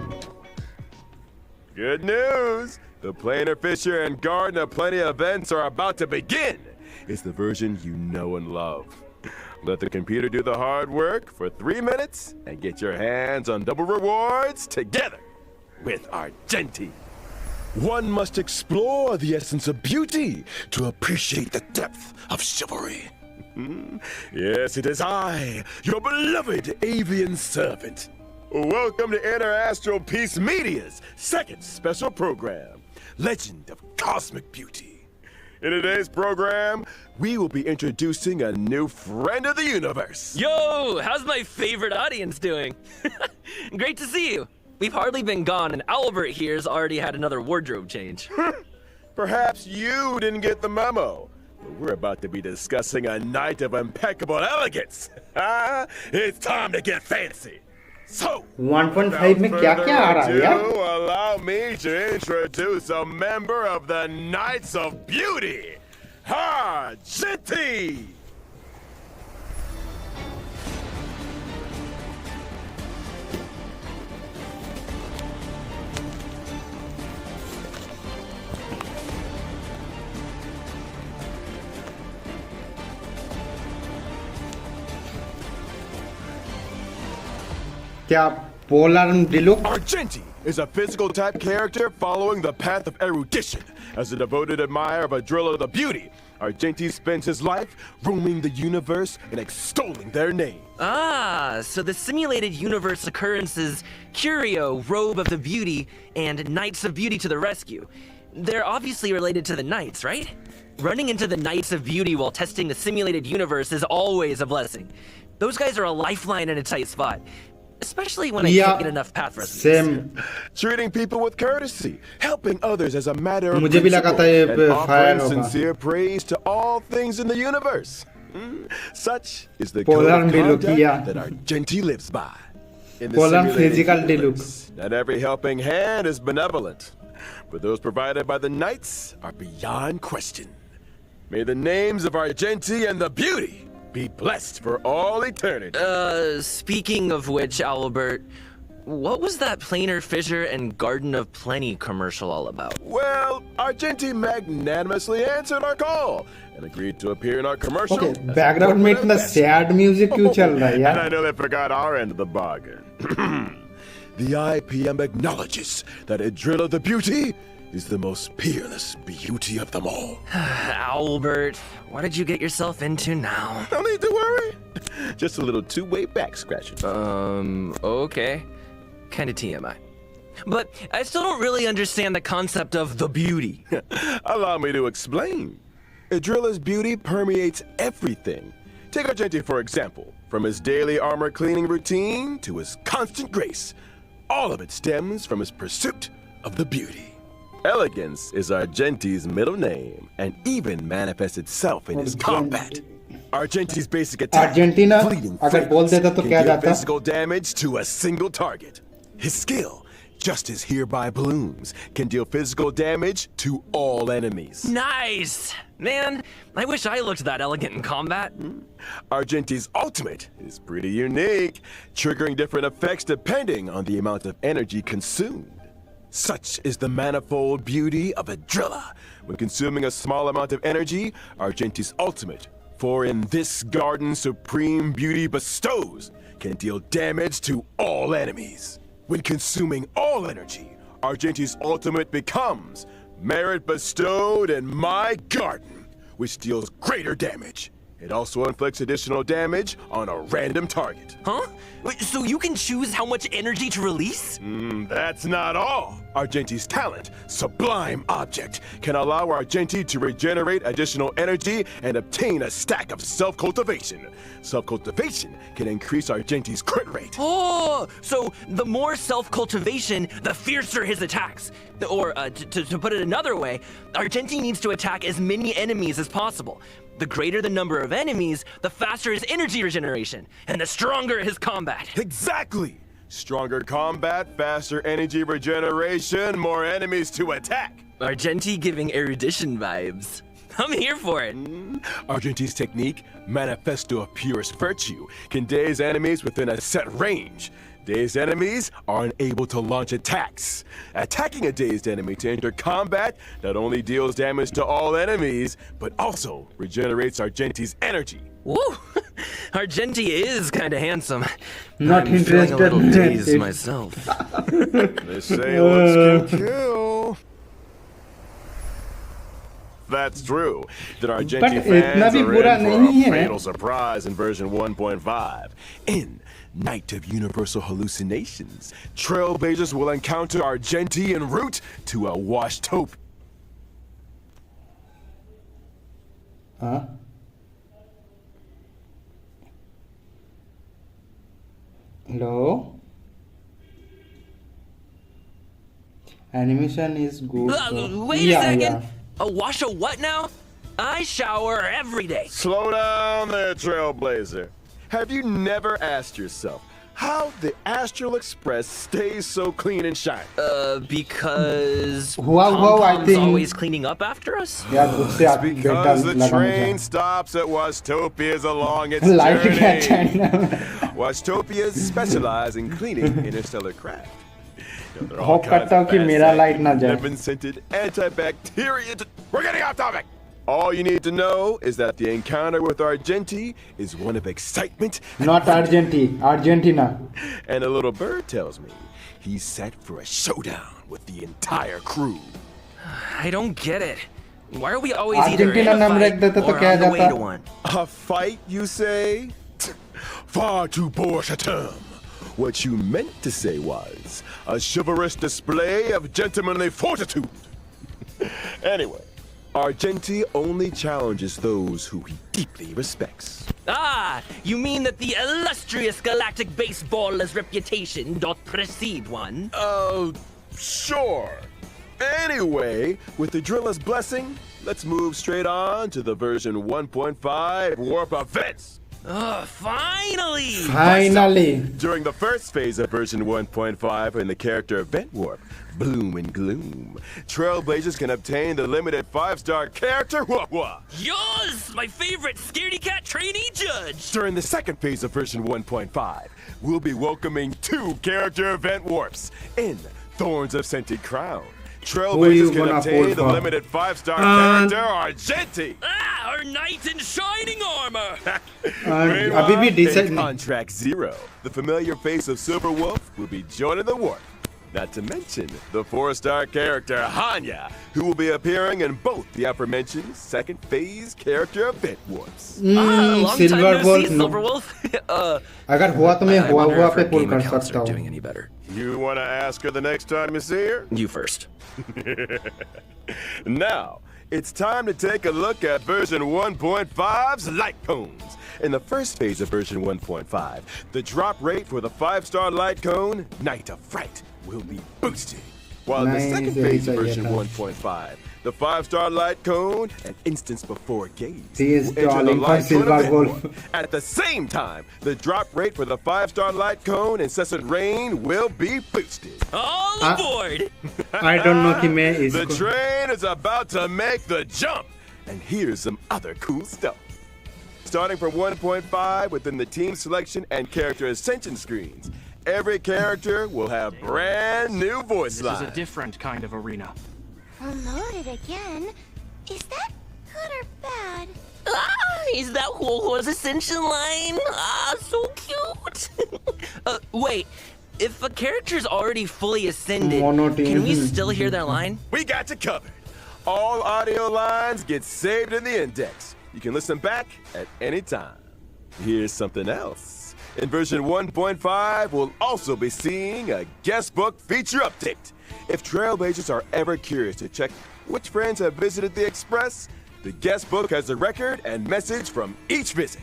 Good news! The Planar Fisher and Garden of Plenty events are about to begin! is the version you know and love. Let the computer do the hard work for 3 minutes and get your hands on double rewards together with Argenti. One must explore the essence of beauty to appreciate the depth of chivalry. Yes, it is I, your beloved avian servant. Welcome to Interastral Peace Media's second special program, Legend of Cosmic Beauty. In today's program, we will be introducing a new friend of the universe. Yo, how's my favorite audience doing? Great to see you. We've hardly been gone, and Albert here's already had another wardrobe change. Perhaps you didn't get the memo, but we're about to be discussing a night of impeccable elegance. It's time to get fancy. So, 1.5 में क्या-क्या आ रहा है यार? Allow me to introduce a member of the Knights of Beauty, Argenti. Argenti is a physical type character following the path of erudition. As a devoted admirer of Adrilla the Beauty, Argenti spends his life roaming the universe and extolling their name. Ah, so the simulated universe occurrences Curio, Robe of the Beauty, and Knights of Beauty to the rescue. They're obviously related to the Knights, right? Running into the Knights of Beauty while testing the simulated universe is always a blessing. Those guys are a lifeline in a tight spot. Especially when I can't get enough path recipes. Treating people with courtesy, helping others as a matter of principle, and offering sincere praise to all things in the universe. Such is the code of conduct that Argenti lives by. In the simulated universe, not every helping hand is benevolent, but those provided by the Knights are beyond question. May the names of Argenti and the Beauty be blessed for all eternity. Speaking of which, Albert, what was that Planar Fissure and Garden of Plenty commercial all about? Well, Argenti magnanimously answered our call and agreed to appear in our commercial. Okay, background में इतना sad music क्यों चल रहा है यार? And I know they forgot our end of the bargain. The IPM acknowledges that Adrilla the Beauty is the most peerless beauty of them all. Albert, what did you get yourself into now? No need to worry. Just a little two-way back scratching. Okay. Kinda TMI. But I still don't really understand the concept of the beauty. Allow me to explain. Adrilla's beauty permeates everything. Take Argenti for example. From his daily armor cleaning routine to his constant grace, all of it stems from his pursuit of the beauty. Elegance is Argenti's middle name and even manifests itself in his combat. Argenti's basic attack, fleeting fragrance, can deal physical damage to a single target. His skill, just as Hereby Blooms, can deal physical damage to all enemies. Nice! Man, I wish I looked that elegant in combat. Argenti's ultimate is pretty unique, triggering different effects depending on the amount of energy consumed. Such is the manifold beauty of Adrilla. When consuming a small amount of energy, Argenti's ultimate, for in this garden supreme beauty bestows, can deal damage to all enemies. When consuming all energy, Argenti's ultimate becomes merit bestowed in my garden, which deals greater damage. It also inflicts additional damage on a random target. Huh? Wait, so you can choose how much energy to release? That's not all. Argenti's talent, Sublime Object, can allow Argenti to regenerate additional energy and obtain a stack of self-cultivation. Self-cultivation can increase Argenti's crit rate. Oh, so the more self-cultivation, the fiercer his attacks. Or, to put it another way, Argenti needs to attack as many enemies as possible. The greater the number of enemies, the faster his energy regeneration, and the stronger his combat. Exactly! Stronger combat, faster energy regeneration, more enemies to attack. Argenti giving erudition vibes. I'm here for it. Argenti's technique, Manifesto of Purest Virtue, can daze enemies within a set range. Dazed enemies are unable to launch attacks. Attacking a dazed enemy to enter combat not only deals damage to all enemies, but also regenerates Argenti's energy. Woo! Argenti is kind of handsome. Not I'm interested feeling a little in dazed it. myself. They say looks can kill. That's true. That Argenti But fans itna bhi are bura in for nahi a hai. fatal surprise in version 1.5. In Night of Universal Hallucinations, Trailblazers will encounter Argenti en route to a washed-topia. Huh? Hello? Animation is good. Wait a second! Wash a what now? I shower every day. Slow down there, Trailblazer. Have you never asked yourself how the Astral Express stays so clean and shiny? Because Wow, I Pom-Pom's think always cleaning up after us? Yeah, उससे आप Because the लगाना train चाहिए. stops at Wastopias along its Light journey. क्या China में? Wastopias specialize in cleaning interstellar craft. You know, there are all Hope kinds करता हूँ of कि bad मेरा scents, light ना जाए. lemon-scented antibacterial. We're getting off topic. All you need to know is that the encounter with Argenti is one of excitement. Not Argentina. And a little bird tells me he's set for a showdown with the entire crew. I don't get it. Why are we always either in Argentina a नाम रख fight देते तो or क्या on the way जाता? to one? A fight, you say? Far too posh a term. What you meant to say was a chivalrous display of gentlemanly fortitude. Anyway, Argenti only challenges those who he deeply respects. Ah, you mean that the illustrious galactic baseballer's reputation doth precede one? Sure. Anyway, with the driller's blessing, let's move straight on to the version 1.5 warp events. Finally! Finally. During the first phase of version 1.5 in the character event warp, Bloom and Gloom, Trailblazers can obtain the limited 5-star character Wah-Wah. Yours, my favorite scaredy cat trainee judge! During the second phase of version 1.5, we'll be welcoming 2 character event warps in Thorns of Scented Crown. Trailblazers can obtain the limited 5-star character Argenti. Ah, our knight in shining armor! अभी भी In decide Contract 0, the familiar face of Silver Wolf will be joining the warp. Not to mention the 4-star character Hanya, who will be appearing in both the aforementioned second phase character event warps. Long Silver time no Wolf, see, no. Silver Wolf. अगर हुआ तो मैं I हुआ wonder हुआ if पे her पुल game कर accounts सकता are हूँ. doing any better. You want to ask her the next time you see her? You first. Now, it's time to take a look at version 1.5's light cones. In the first phase of version 1.5, the drop rate for the 5-star light cone, Night of Fright, will be boosted. While in the second phase of version 1.5, the 5-star light cone, an instance before gaze, He is will enter the darling for light cone Silver event Wolf. warp. At the same time, the drop rate for the 5-star light cone, Incessant Rain, will be boosted. All aboard! I don't know कि मैं The इसको train is about to make the jump. And here's some other cool stuff. Starting from 1.5 within the team selection and character ascension screens, every character will have brand new voice lines. This is a different kind of arena. Promoted again? Is that good or bad? Ah, is that Huohuo's ascension line? Ah, so cute! Wait, if a character's already fully ascended, can we still hear their line? We got you covered. All audio lines get saved in the index. You can listen back at any time. Here's something else. In version 1.5, we'll also be seeing a guest book feature update. If Trailblazers are ever curious to check which friends have visited the Express, the guest book has a record and message from each visit.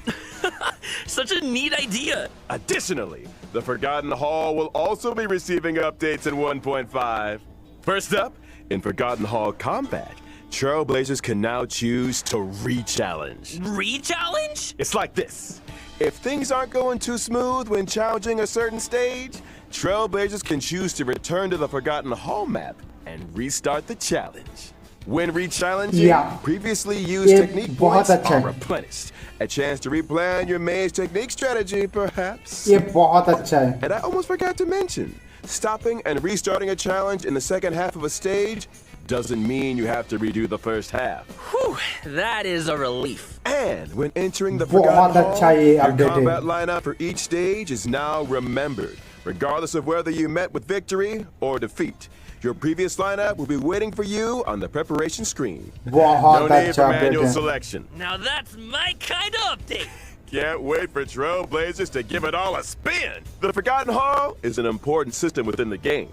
Such a neat idea. Additionally, the Forgotten Hall will also be receiving updates in 1.5. First up, in Forgotten Hall Combat, Trailblazers can now choose to re-challenge. Re-challenge? It's like this. If things aren't going too smooth when challenging a certain stage, Trailblazers can choose to return to the Forgotten Hall map and restart the challenge. When re-challenging, previously used technique points are replenished. A chance to replan your maze technique strategy, perhaps. ये बहुत अच्छा है. And I almost forgot to mention, stopping and restarting a challenge in the second half of a stage doesn't mean you have to redo the first half. Whew, that is a relief. And when entering the Forgotten Hall, your combat lineup for each stage is now remembered, regardless of whether you met with victory or defeat. Your previous lineup will be waiting for you on the preparation screen. No need for manual selection. Now that's my kind of update. Can't wait for Trailblazers to give it all a spin. The Forgotten Hall is an important system within the game.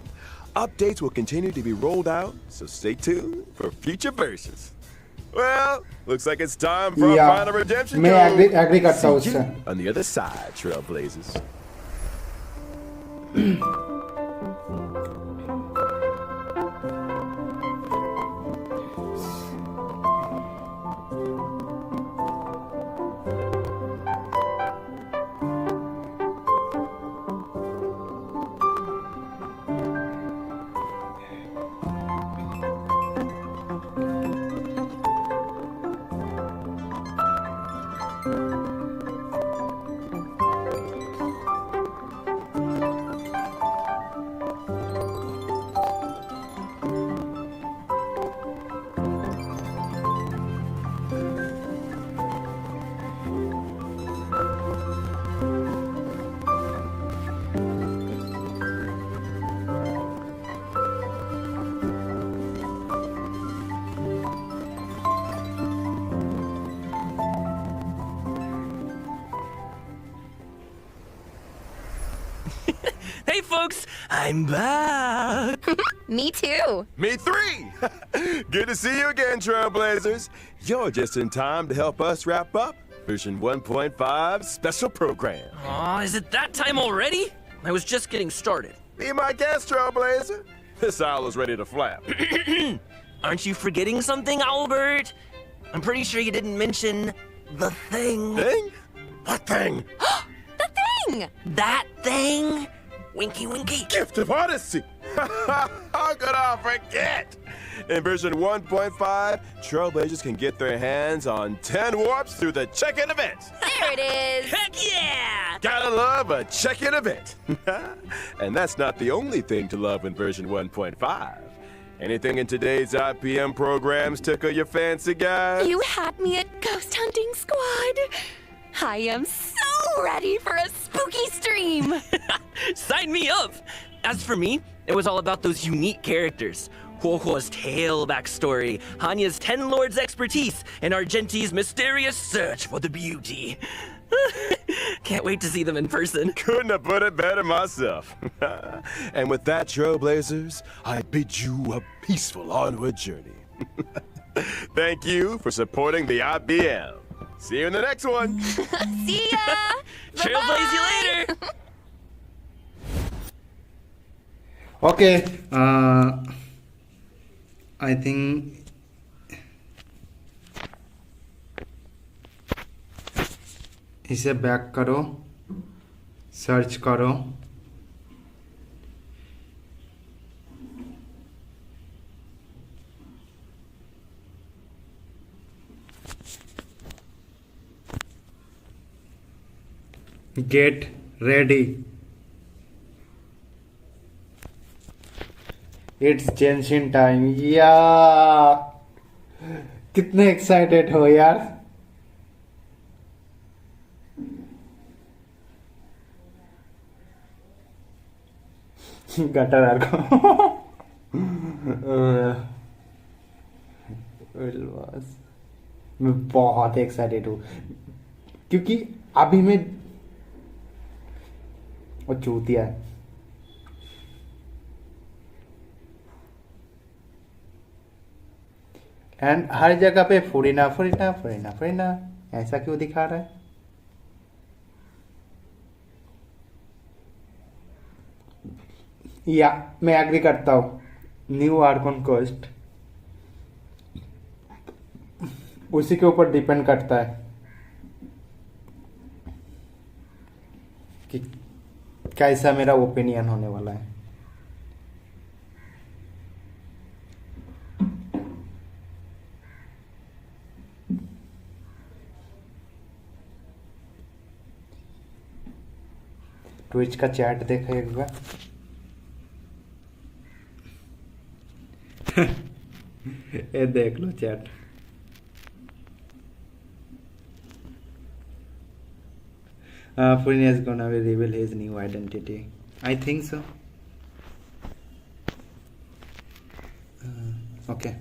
Updates will continue to be rolled out, so stay tuned for future versions. Well, looks like it's time for a final redemption. मैं agree करता हूँ उससे. On the other side, Trailblazers. Hey folks, I'm back! Me too! Me three! Good to see you again, Trailblazers. You're just in time to help us wrap up version 1.5 special program. Aw, is it that time already? I was just getting started. Be my guest, Trailblazer. This owl is ready to flap. Aren't you forgetting something, Albert? I'm pretty sure you didn't mention the thing. Thing? What thing? The thing! That thing? Winky, winky. Gift of Odyssey. How could I forget? In version 1.5, Trailblazers can get their hands on 10 warps through the check-in event. There it is. Heck yeah! Gotta love a check-in event. And that's not the only thing to love in version 1.5. Anything in today's IPM programs tickle your fancy, guys? You had me at Ghost Hunting Squad. I am so ready for a spooky stream. Sign me up! As for me, it was all about those unique characters. Huohuo's tale backstory, Hanya's Ten Lords expertise, and Argenti's mysterious search for the beauty. Can't wait to see them in person. Couldn't have put it better myself. And with that, Trailblazers, I bid you a peaceful onward journey. Thank you for supporting the IBM. See you in the next one. See ya. Trailblaze you later. Okay. I think इसे back करो, search करो. Get ready. It's Genshin time. Yeah. कितने excited हो यार. Gutter यार को. मैं बहुत एक्साइटेड हूँ क्योंकि अभी मैं वो चूतिया है. एंड हर जगह पे फुरीना फुरीना फुरीना फुरीना ऐसा क्यों दिखा रहा है. या मैं एग्री करता हूँ. न्यू आर्कन कोस्ट उसी के ऊपर डिपेंड करता है कि कैसा मेरा ओपिनियन होने वाला है. ट्विच का चैट देखा एक बार ये देख लो chat Furin is gonna reveal his new identity. I think so. Okay.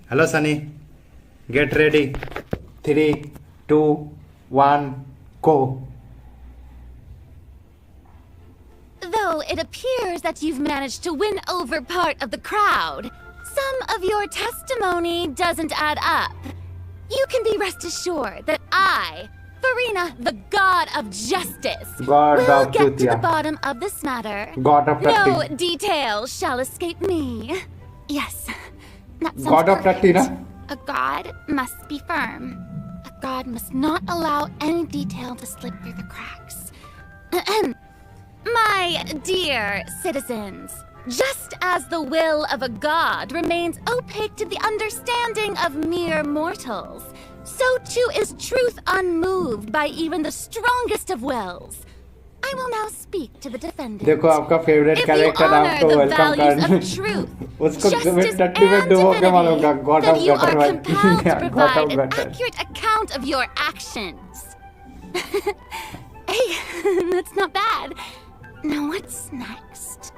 Hello Sunny. Get ready. 3, 2, 1, go. Though it appears that you've managed to win over part of the crowd, some of your testimony doesn't add up. You can be rest assured that I, Farina, the god of justice, will get to the bottom of this matter. No details shall escape me. Yes, that sounds God of perfect. Latina. A god must be firm. A god must not allow any detail to slip through the cracks. My dear citizens, just as the will of a god remains opaque to the understanding of mere mortals, so too is truth unmoved by even the strongest of wills. I will now speak to the defendant. देखो आपका favourite character आपको welcome करने उसको टट्टी में डुबो के मारूंगा God of gutter God of gutter accurate account of your actions. Hey, that's not bad. Now what's next?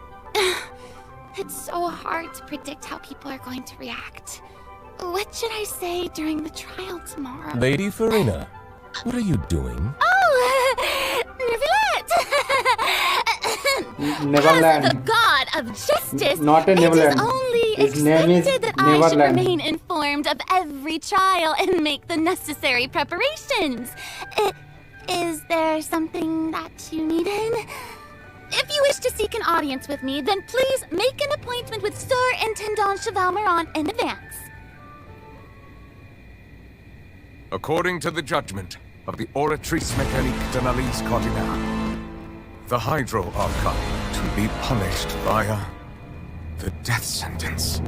It's so hard to predict how people are going to react. What should I say during the trial tomorrow? Lady Farina, what are you doing? Oh, Neverland. As the god of justice, Not a Neverland. it is only His name is expected that I should Neverland. remain informed of every trial and make the necessary preparations. Is there something that you needed? If you wish to seek an audience with me, then please make an appointment with Sir Intendant Chevalmeron in advance. According to the judgment of the Oratrice Mécanique de l'Alice Cardinal, the Hydro Archon to be punished via the death sentence.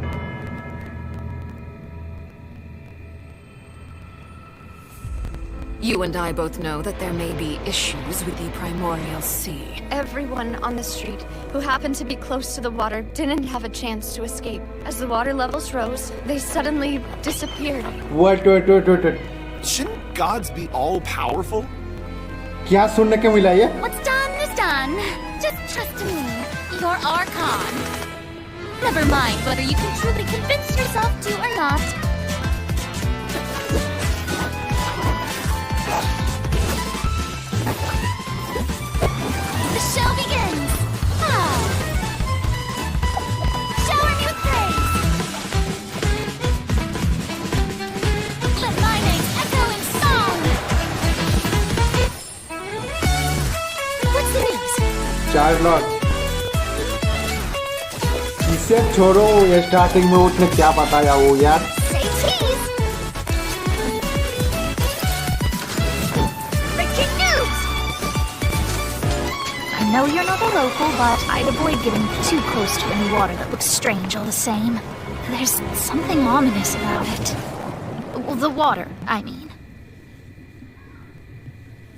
You and I both know that there may be issues with the Primordial Sea. Everyone on the street who happened to be close to the water didn't have a chance to escape. As the water levels rose, they suddenly disappeared. What? Shouldn't gods be all-powerful? क्या सुनने को मिला ये? What's done is done. Just trust me, your Archon. Never mind whether you can truly convince yourself to or not. The show begins! Shower me with praise! Let my name echo in song! What's the news? चार्लॉट इसे छोड़ो ये starting में उसने क्या बताया वो यार Say cheese! Breaking news! I know you're not a local, but I'd avoid getting too close to any water that looks strange all the same. There's something ominous about it. Well, the water, I mean.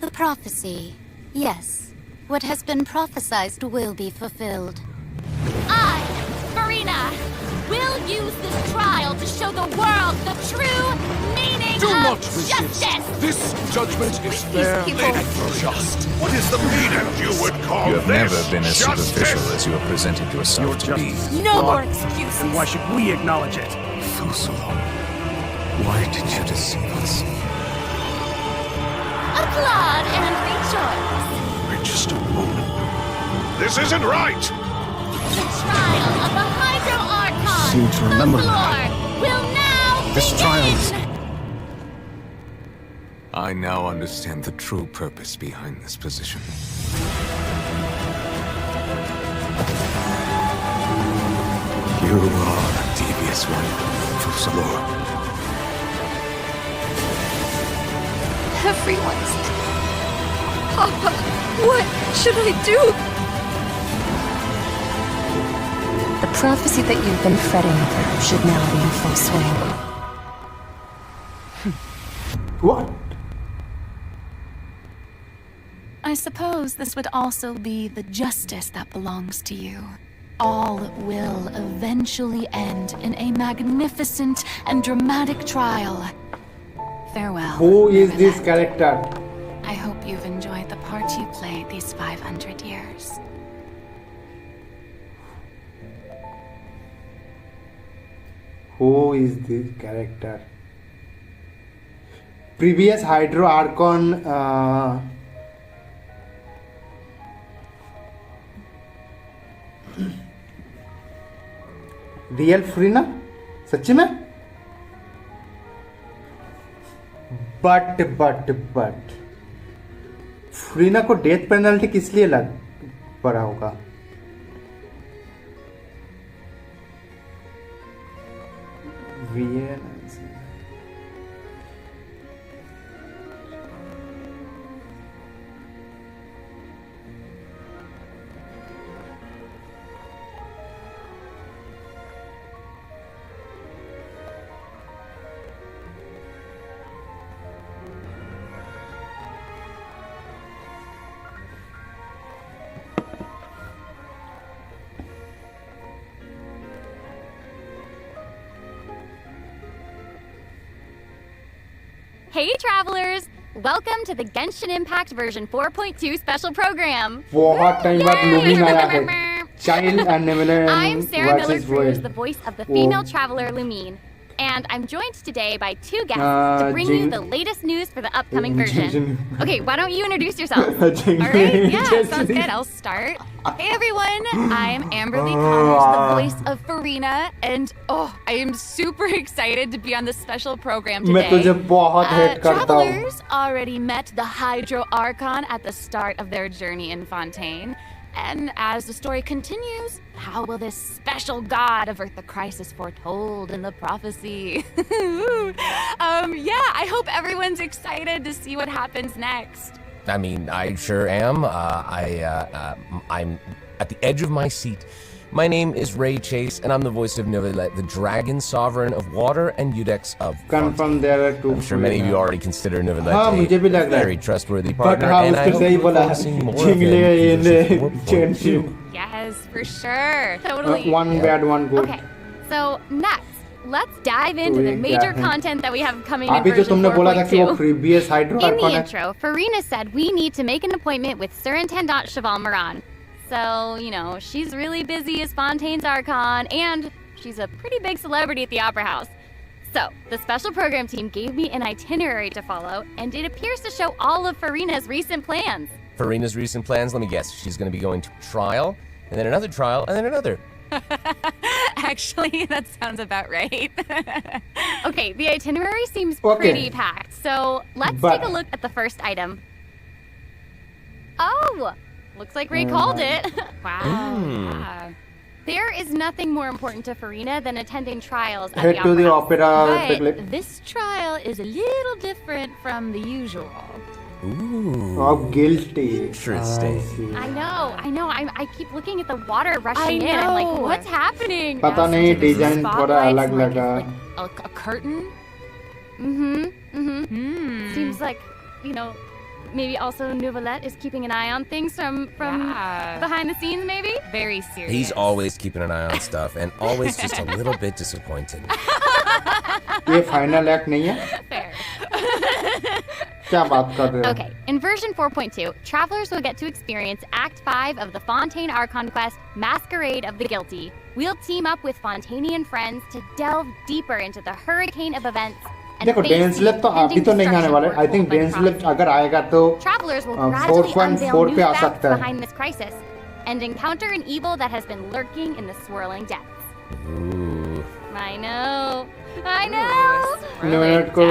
The prophecy. Yes. What has been prophesized will be fulfilled. I, Farina, will use this trial to show the world the true meaning Do of not resist. justice! This judgment is fair and just. What is the meaning you would call You have this never been as justice? superficial as you have presented yourself to be. No more excuses! And why should we acknowledge it? Fusalo, why did you deceive us? Applaud and rejoice! We're just a moment. This isn't right! The trial of the Hydro Archon! Seem to remember the that. floor will now This begin! trial. I now understand the true purpose behind this position. You are a devious one, Fusalo. Everyone's... Papa, what should I do? The prophecy that you've been fretting over should now be in full swing. What? I suppose this would also be the justice that belongs to you. All will eventually end in a magnificent and dramatic trial. Farewell. Who is this character? I hope you've enjoyed the part you played these 500 years. Who is this character? Previous Hydro Archon real Furina सच्ची में but फ्रीना को death penalty किस लिए लग पड़ा होगा Hey travelers! Welcome to the Genshin Impact version 4.2 special program! बहुत time बाद लुमीन आया है Child and Neverland I'm Sarah Miller versus Cruz, World. the voice of the female traveler Lumine. And I'm joined today by two guests to bring you the latest news for the upcoming version. Okay, why don't you introduce yourselves? Alright, yeah, sounds good. I'll start. Hey everyone, I'm Amberly Connors, the voice of Farina, and I am super excited to be on this special program मैं तुझे today. बहुत hate करता हूँ. Travelers already met the Hydro Archon at the start of their journey in Fontaine. And as the story continues, how will this special god avert the crisis foretold in the prophecy? Yeah, I hope everyone's excited to see what happens next. I mean, I sure am. I'm at the edge of my seat. My name is Ray Chase, and I'm the voice of Novelet, the dragon sovereign of water and Udex of Confirm there are two. I'm sure many of you already consider Novelet a very trustworthy But partner, how and I hope उसको you'll see more of him in version 4.2. Yes, for sure. Totally. One bad, one good. Okay, so next, let's dive into the major content that we have coming in अभी जो version तुमने बोला था कि वो 4.2. previous Hydro In Archon the है. intro, Farina said we need to make an appointment with Surintendant Cheval Moran. So, you know, she's really busy as Fontaine's Archon, and she's a pretty big celebrity at the Opera House. So, the special program team gave me an itinerary to follow, and it appears to show all of Farina's recent plans. Farina's recent plans, let me guess, she's going to be going to trial, and then another trial, and then another. Actually, that sounds about right. Okay, the itinerary seems pretty packed, so let's take a look at the first item. Oh! Looks like Ray called it. Wow. Yeah. There is nothing more important to Farina than attending trials at Head to the opera. But this trial is a little different from the usual. Ooh. Oh, guilty. Interesting. I know. I keep looking at the water rushing in. I'm like, what's happening? पता नहीं design थोड़ा अलग लगा. Like a curtain? Seems like, you know, maybe also Novelet is keeping an eye on things from behind the scenes, maybe? Very serious. He's always keeping an eye on stuff, and always just a little bit disappointed. ये final act नहीं है? Fair. क्या बात कर रहे हो? Okay, in version 4.2, travelers will get to experience Act 5 of the Fontaine Archon quest, Masquerade of the Guilty. We'll team up with Fontainian friends to delve deeper into the hurricane of events. देखो डेंसलेप तो अभी तो नहीं आने वाले. I think डेंसलेप अगर आएगा तो 4.4 पे आ सकता है. Behind this crisis and encounter an evil that has been lurking in the swirling depths. Ooh. I know. Novelet को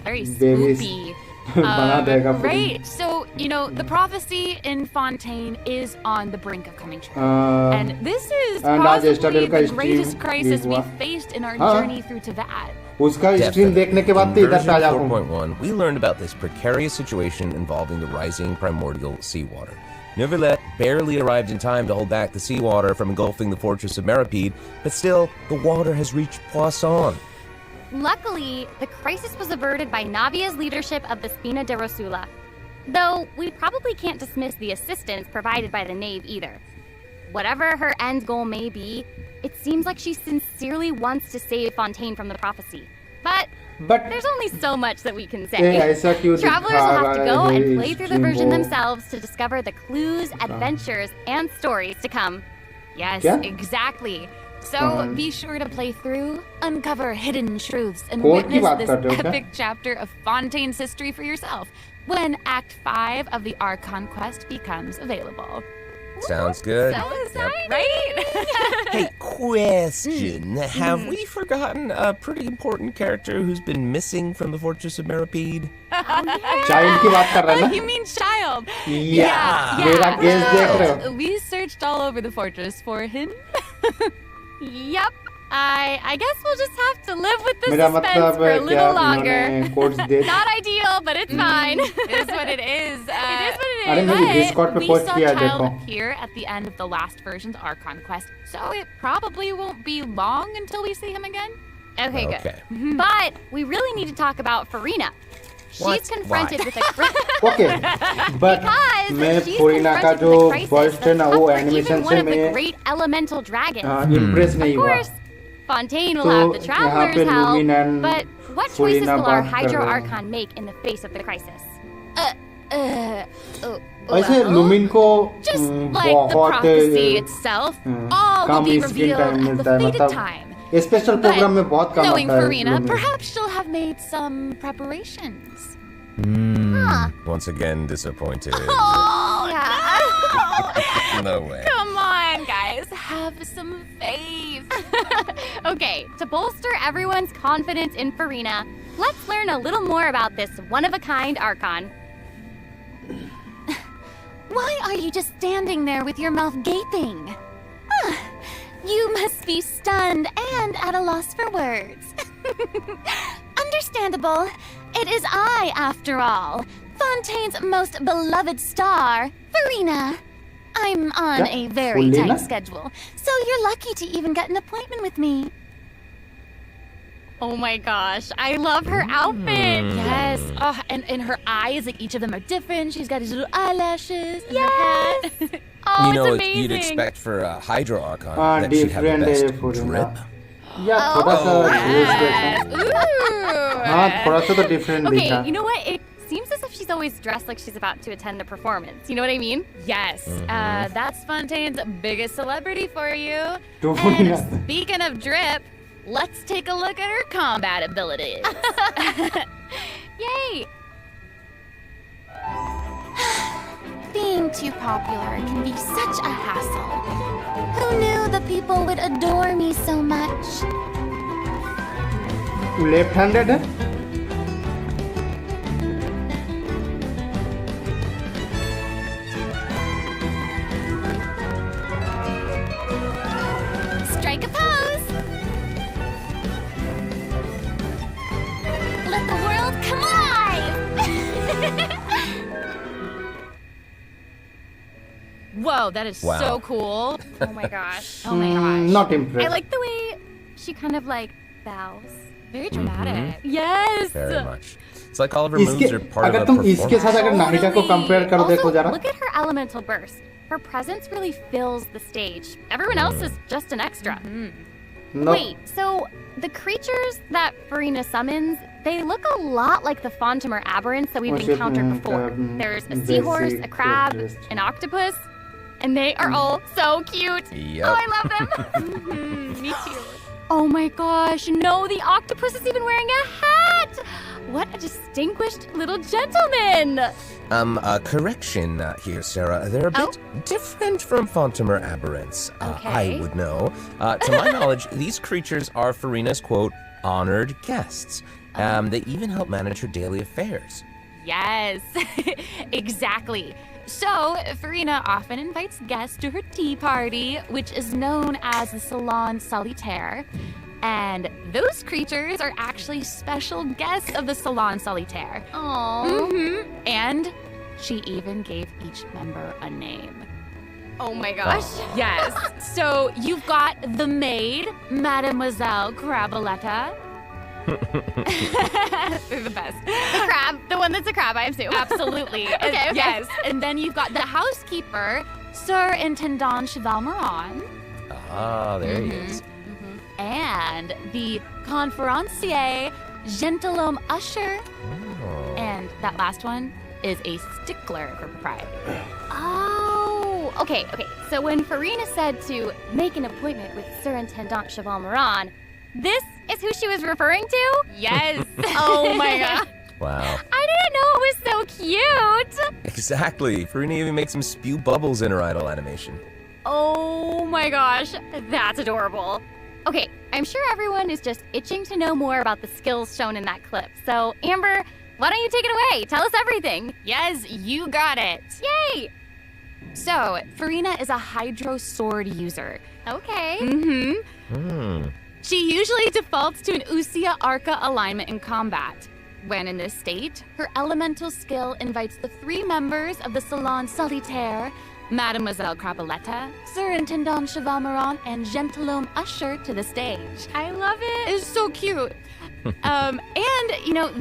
Very spooky. बना देगा पूरी. Right, so, you know, the prophecy in Fontaine is on the brink of coming true. And this is possibly the greatest crisis we've faced in our journey through Teyvat. उसका stream देखने के बाद तो इधर पे आ जाऊँ. 4.1, we learned about this precarious situation involving the rising primordial seawater. Novelet barely arrived in time to hold back the seawater from engulfing the fortress of Meripede, but still, the water has reached Poisson. Luckily, the crisis was averted by Navia's leadership of the Spina de Rosula. Though we probably can't dismiss the assistance provided by the knave either. Whatever her end goal may be, it seems like she sincerely wants to save Fontaine from the prophecy. But there's only so much that we can say. Travelers will have to go and play through the version themselves to discover the clues, adventures, and stories to come. Yes, exactly. So be sure to play through, uncover hidden truths, and witness this epic chapter of Fontaine's history for yourself when Act 5 of the Archon quest becomes available. Sounds good. So exciting, right? Hey, question. Have we forgotten a pretty important character who's been missing from the Fortress of Meripede? Child की बात कर रहा है ना? You mean Child? Yeah. मेरा guess देख रहे हो? We searched all over the fortress for him. Yep. I guess we'll just have to live with the suspense for a little longer. Not ideal, but it's fine. It is what it is. It is what it is. अरे मैंने Discord पे We post saw किया Child देखो. appear at the end of the last version's Archon quest, so it probably won't be long until we see him again. Okay, good. But we really need to talk about Farina. She's confronted with a Okay, but मैं फरीना का जो first है ना वो animation से मैं the great elemental dragon. impress नहीं हुआ. Of course, Fontaine will have the traveler's help, but what choices will our Hydro Archon make in the face of the crisis? वैसे लुमिन को Just like the prophecy itself, all will be revealed at the fated time. Special programme में बहुत काम आता है. Knowing Farina, perhaps she'll have made some preparations. Once again, disappointed. Oh, yeah. No way. Come on, guys. Have some faith. Okay, to bolster everyone's confidence in Farina, let's learn a little more about this one-of-a-kind Archon. Why are you just standing there with your mouth gaping? You must be stunned and at a loss for words. Understandable. It is I, after all. Fontaine's most beloved star, Farina. I'm on a very tight schedule, so you're lucky to even get an appointment with me. Oh my gosh, I love her outfit. Yes. Oh, and her eyes, like each of them are different. She's got these little eyelashes. Yes. Her hat. Oh, You know it's what amazing. you'd expect for a Hydro Archon that should have the best drip. Yeah, थोड़ा सा हाँ थोड़ा सा तो different दिखा. Okay, you know what? It seems as if she's always dressed like she's about to attend a performance. You know what I mean? Yes. That's Fontaine's biggest celebrity for you. And speaking of drip, let's take a look at her combat abilities. Yay! Being too popular can be such a hassle. Who knew the people would adore me so much? Left-handed है? Strike a pose! Let the world come alive! Whoa, that is so cool. Oh my gosh. Oh my gosh. Not impressed. I like the way she kind of like bows. Very dramatic. Yes. Very much. It's like all of her moves are part of अगर a तुम performance. इसके साथ अगर नाहिका को compare करो देखो जरा. Look at her elemental burst. Her presence really fills the stage. Everyone else is just an extra. No. Wait, so the creatures that Farina summons, they look a lot like the Fontamer aberrants that we've encountered before. There's a seahorse, a crab, an octopus, and they are all so cute. Yep. Oh, I love them. Me too. Oh my gosh, no, the octopus is even wearing a hat! What a distinguished little gentleman! Correction here, Sarah. They're a bit different from Fontamer aberrants. I would know. To my knowledge, these creatures are Farina's, quote, honored guests. They even help manage her daily affairs. Yes, exactly. So, Farina often invites guests to her tea party, which is known as the Salon Solitaire. And those creatures are actually special guests of the Salon Solitaire. Aww. And she even gave each member a name. Oh my gosh. Yes. So you've got the maid, Mademoiselle Craboletta. They're the best. The crab, the one that's a crab, I assume. Absolutely. Okay. Yes, and then you've got the housekeeper, Sir Intendant Cheval Moran. Ah, there he is. And the conferencier, Gentilhomme Usher. Oh. And that last one is a stickler for propriety. Oh, okay. So when Farina said to make an appointment with Sir Intendant Cheval Moran, this is who she was referring to? Yes. Oh my god. Wow. I didn't know it was so cute. Exactly. Farina even makes him spew bubbles in her idol animation. Oh my gosh, that's adorable. Okay, I'm sure everyone is just itching to know more about the skills shown in that clip. So, Amber, why don't you take it away? Tell us everything. Yes, you got it. Yay! So, Farina is a Hydro Sword user. Okay. She usually defaults to an Usia Arca alignment in combat. When in this state, her elemental skill invites the 3 members of the Salon Solitaire, Mademoiselle Crabaletta, Sir Intendant Cheval Moran, and Gentilhomme Usher to the stage. I love it. It's so cute. And,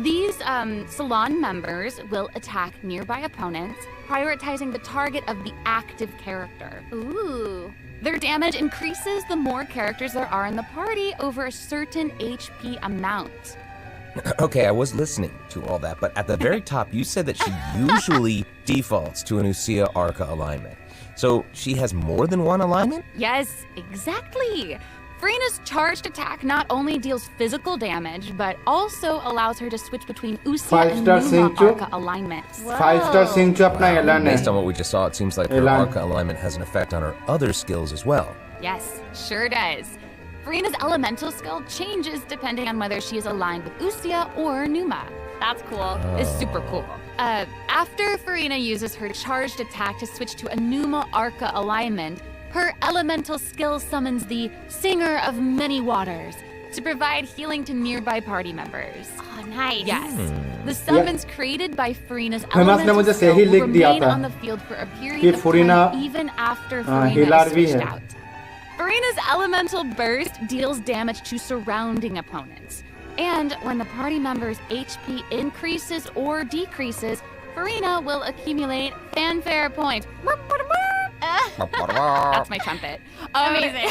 these Salon members will attack nearby opponents, prioritizing the target of the active character. Ooh. Their damage increases the more characters there are in the party over a certain HP amount. Okay, I was listening to all that, but at the very top, you said that she usually defaults to an Usia Arca alignment. So she has more than one alignment? Yes, exactly. Farina's charged attack not only deals physical damage, but also allows her to switch between Usia and Numa Arca alignments. 5-star sync जो अपना एलान है. Based on what we just saw, it seems like her Arca alignment has an effect on her other skills as well. Yes, sure does. Farina's elemental skill changes depending on whether she is aligned with Usia or Numa. That's cool. It's super cool. After Farina uses her charged attack to switch to a Numa Arca alignment, her elemental skill summons the Singer of Many Waters to provide healing to nearby party members. Oh, nice. Yes. The summons created by Farina's elemental skill will remain on the field for a period of time even after Farina is switched out. Farina's elemental burst deals damage to surrounding opponents. And when the party member's HP increases or decreases, Farina will accumulate fanfare points. That's my trumpet. Amazing.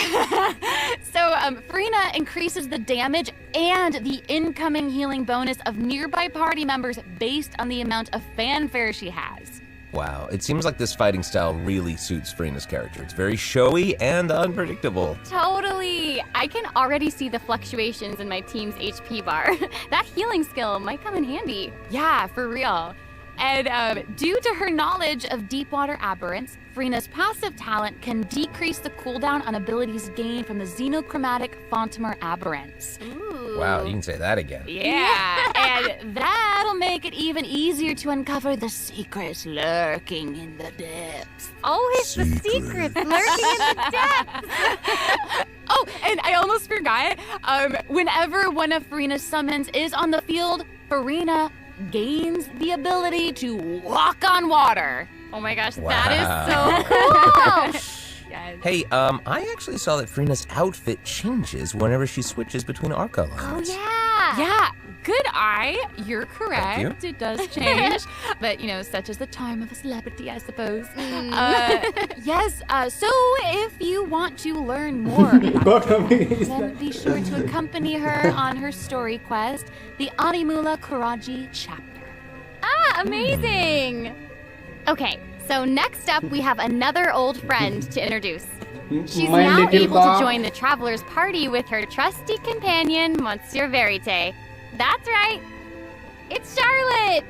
So Farina increases the damage and the incoming healing bonus of nearby party members based on the amount of fanfare she has. Wow, it seems like this fighting style really suits Farina's character. It's very showy and unpredictable. Totally. I can already see the fluctuations in my team's HP bar. That healing skill might come in handy. Yeah, for real. And due to her knowledge of deep water aberrants, Farina's passive talent can decrease the cooldown on abilities gained from the xenochromatic Fontamer aberrants. Ooh. Wow, you can say that again. Yeah, and that'll make it even easier to uncover the secrets lurking in the depths. Always the secrets lurking in the depths. Oh, and I almost forgot. Whenever one of Farina's summons is on the field, Farina gains the ability to walk on water. Oh my gosh, wow. That is so cool. Yes. Hey, I actually saw that Farina's outfit changes whenever she switches between Arca alignments. Oh yeah. Yeah, good eye. You're correct. Thank you. It does change. But, such is the charm of a celebrity, I suppose. Yes, so if you want to learn more about her, then be sure to accompany her on her story quest, the Animula Kuraji chapter. Ah, amazing. Okay, so next up we have another old friend to introduce. She's now able to join the Traveler's Party with her trusty companion, Monsieur Verite. That's right, it's Charlotte!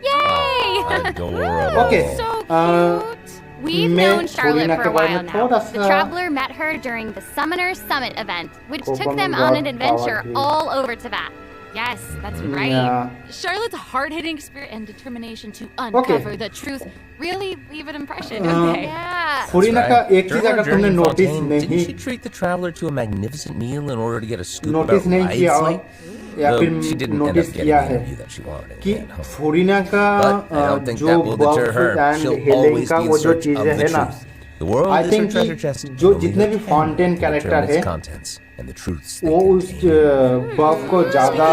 Yay! Adorable. Okay. So cute! We've known Charlotte for a while now. The Traveler met her during the Summoner Summit event, which took them on an adventure all over Teyvat. Yes, that's right. Yeah. Charlotte's hard-hitting spirit and determination to uncover the truth really leave an impression, don't they? Yeah. Farina का एक चीज अगर तुमने notice Didn't नहीं she treat the Traveler to a magnificent meal in order to get a scoop notice about नहीं किया Ridesley? या Though फिर she didn't end notice up getting किया the है interview that she wanted. कि in the end, Farina का But I don't think जो that will deter buff her. and She'll healing always का be in वो जो search of चीजें the है ना truth. The world I is think her treasure chest. जो जितने भी Fontaine character है, contents and the truths वो उस buff को ज़्यादा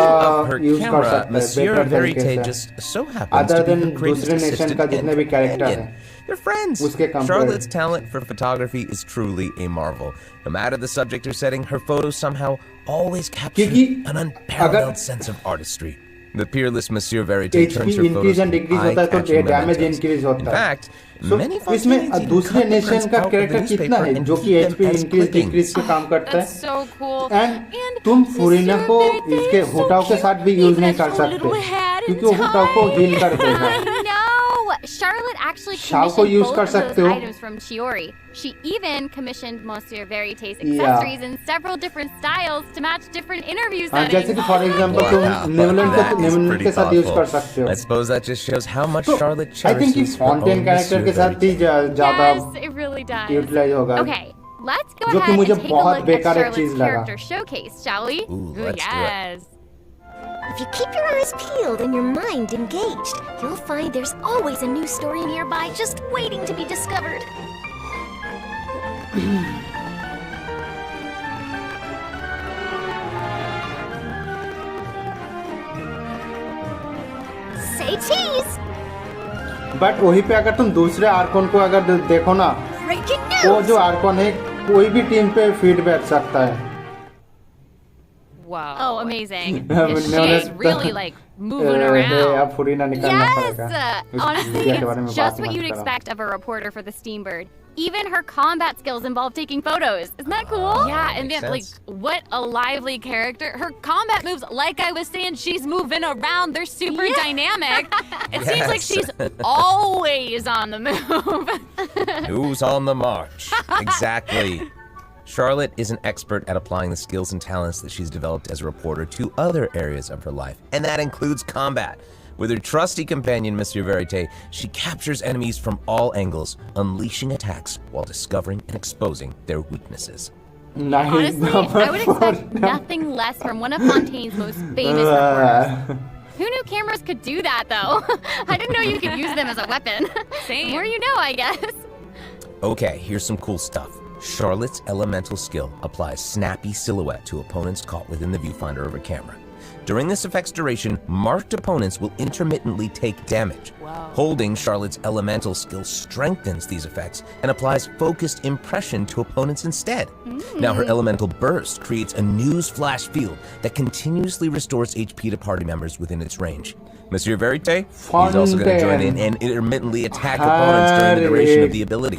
use कर सकते हैं, Monsieur better Verite तरीके से. just so happens Other to be than her greatest दूसरे nation assistant का जितने भी and character companion. हैं, They're friends. उसके compare. Charlotte's talent for photography is truly a marvel. No matter the subject or setting, her photos somehow always capture an unparalleled sense of artistry. The peerless Monsieur Verite turns her photos into eye-catching mementos. In fact, many इसमें दूसरे nation का character कितना है जो कि HP increase decrease पे काम करता है. So cool. And तुम फुरीना को इसके हुटाओ के साथ भी यूज नहीं कर सकते क्योंकि वो हुटाओ को हील कर देगा. Charlotte actually Shao को commissioned use both कर of those सकते हो. items from Chiori. She even commissioned Monsieur Verite's accessories in several different styles to match different interview settings. जैसे कि for example तुम नेवलेंट के साथ यूज कर सकते हो. I suppose that just shows how much Charlotte I think cherishes इस her own Fontaine character Monsieur के साथ ही Verite. ज़्यादा Yes, it really does. Utilise होगा. Okay, let's go जो कि ahead मुझे and take a बहुत look at बेकार एक Charlotte's चीज लगा. character showcase, shall we? Ooh, let's do it. Yes. If you keep your eyes peeled and your mind engaged, you'll find there's always a new story nearby just waiting to be discovered. Say cheese! But वहीं पे अगर तुम दूसरे आर्कोन को अगर देखो ना, Breaking वो news! जो आर्कोन है कोई भी टीम पे फीड बैठ सकता है. Wow. Oh, amazing. मैंने She's really like moving around. अब फुरीना निकालना पड़ेगा. Yes! Honestly, it's just what you'd expect of a reporter for the Steambird. Even her combat skills involve taking photos. Isn't that cool? Yeah, and then, like, what a lively character. Her combat moves, like I was saying, she's moving around. They're super dynamic. It seems like she's always on the move. Who's on the march? Exactly. Charlotte is an expert at applying the skills and talents that she's developed as a reporter to other areas of her life, and that includes combat. With her trusty companion, Monsieur Verite, she captures enemies from all angles, unleashing attacks while discovering and exposing their weaknesses. Honestly, I would expect nothing less from one of Fontaine's most famous reporters. Who knew cameras could do that, though? I didn't know you could use them as a weapon. Same. The more you know, I guess. Okay, here's some cool stuff. Charlotte's elemental skill applies snappy silhouette to opponents caught within the viewfinder of a camera. During this effect's duration, marked opponents will intermittently take damage. Wow. Holding Charlotte's elemental skill strengthens these effects and applies focused impression to opponents instead. Now her elemental burst creates a news flash field that continuously restores HP to party members within its range. Monsieur Verite, he's also going to join in and intermittently attack opponents during the duration of the ability.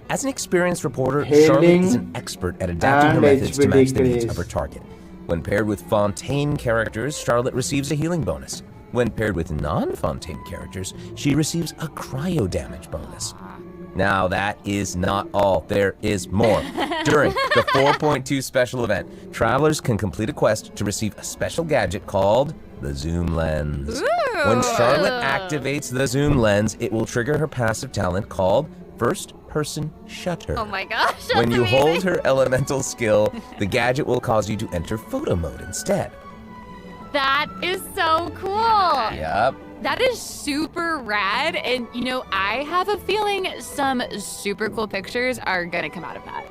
As an experienced reporter, Charlotte is an expert at adapting her methods to match the needs of her target. When paired with Fontaine characters, Charlotte receives a healing bonus. When paired with non-Fontaine characters, she receives a cryo damage bonus. Now that is not all, there is more. During the 4.2 special event, travelers can complete a quest to receive a special gadget called the Zoom Lens. When Charlotte activates the Zoom Lens, it will trigger her passive talent called First Person Shutter. Oh my gosh, that's When you amazing. hold her elemental skill, the gadget will cause you to enter photo mode instead. That is so cool. Yep. That is super rad, and you know, I have a feeling some super cool pictures are gonna come out of that.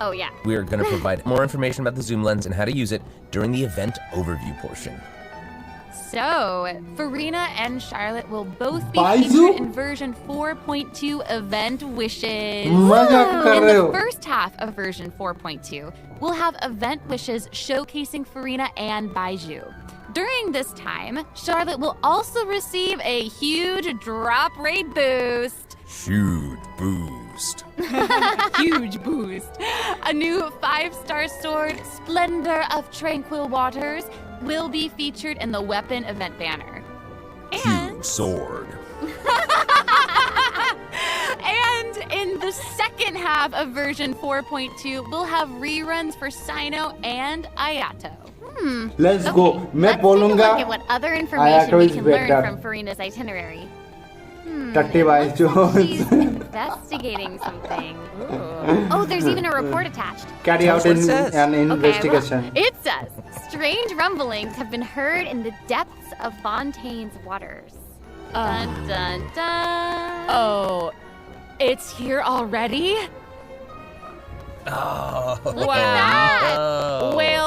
Oh yeah. We are going to provide more information about the Zoom Lens and how to use it during the event overview portion. So, Farina and Charlotte will both be Baizu? featured in version 4.2 Event Wishes. मजाक कर In रहे the हो? first half of version 4.2, we'll have Event Wishes showcasing Farina and Baiju. During this time, Charlotte will also receive a huge drop rate boost. Huge boost. Huge boost. A new 5-star sword, Splendor of Tranquil Waters, will be featured in the weapon event banner. Huge sword. And in the second half of version 4.2, we'll have reruns for Sino and Ayato. Let's go. मैं Let's take a बोलूँगा look at what other information Ayato we is can learn better. from Farina's itinerary. टट्टी Byju. She's investigating something. Ooh. Oh, there's even a report attached. Carry out an investigation. Okay, well, it says, strange rumblings have been heard in the depths of Fontaine's waters. Dun, dun, dun. Oh, It's here already? Oh. Look at that! Oh. Well.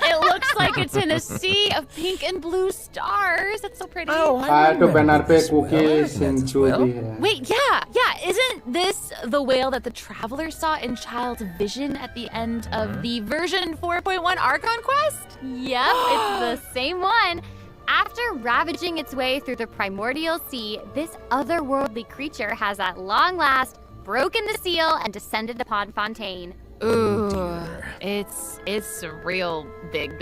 It looks like it's in a sea of pink and blue stars. That's so pretty. Oh, तो banner पे cookies and भी Wait, yeah. Isn't this the whale that the traveler saw in Child's vision at the end of the version 4.1 Archon quest? Yep, it's the same one. After ravaging its way through the primordial sea, this otherworldly creature has at long last broken the seal and descended upon Fontaine. Ooh, it's real big.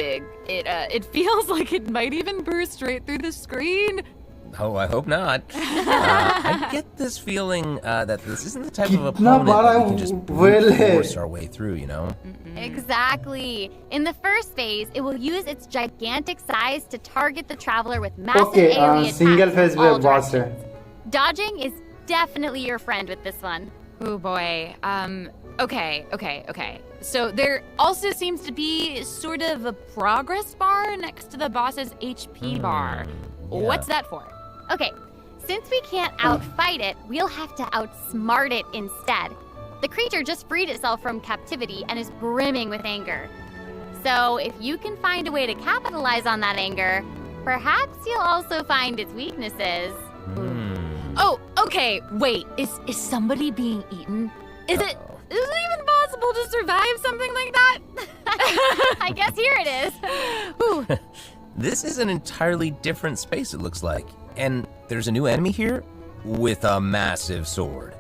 It feels like it might even burst right through the screen. Oh, I hope not. I get this feeling that this isn't the type of opponent that we can just force our way through, you know? Exactly. In the first phase, it will use its gigantic size to target the traveler with massive area single phase attacks in all boss directions. Dodging is definitely your friend with this one. Oh boy. Okay. So there also seems to be sort of a progress bar next to the boss's HP bar. Yeah. What's that for? Okay, since we can't outfight it, we'll have to outsmart it instead. The creature just freed itself from captivity and is brimming with anger. So if you can find a way to capitalize on that anger, perhaps you'll also find its weaknesses. Oh, okay, wait, is somebody being eaten? Is it even possible to survive something like that? I guess here it is. Ooh. This is an entirely different space, it looks like. And there's a new enemy here with a massive sword.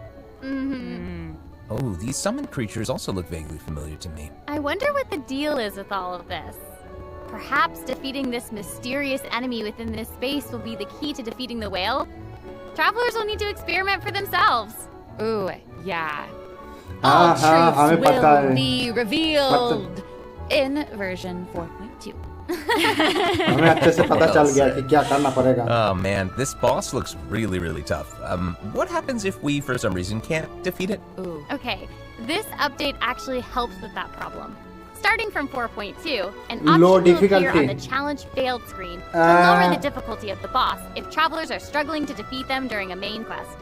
Oh, these summoned creatures also look vaguely familiar to me. I wonder what the deal is with all of this. Perhaps defeating this mysterious enemy within this space will be the key to defeating the whale? Travelers will need to experiment for themselves. Ooh, yeah. All truths will be revealed in version 4.2. Oh man, this boss looks really tough. What happens if we, for some reason, can't defeat it? Ooh. Okay, this update actually helps with that problem. Starting from 4.2, an option will appear on the challenge failed screen to lower the difficulty of the boss if travelers are struggling to defeat them during a main quest.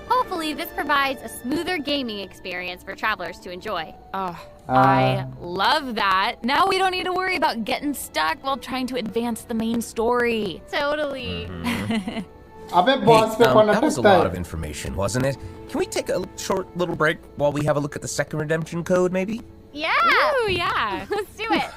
Hopefully, this provides a smoother gaming experience for travelers to enjoy. Oh, I love that. Now we don't need to worry about getting stuck while trying to advance the main story. Totally. Hey, that was a lot of information, wasn't it? Can we take a short little break while we have a look at the second redemption code, maybe? Yeah! Ooh, yeah. Let's do it.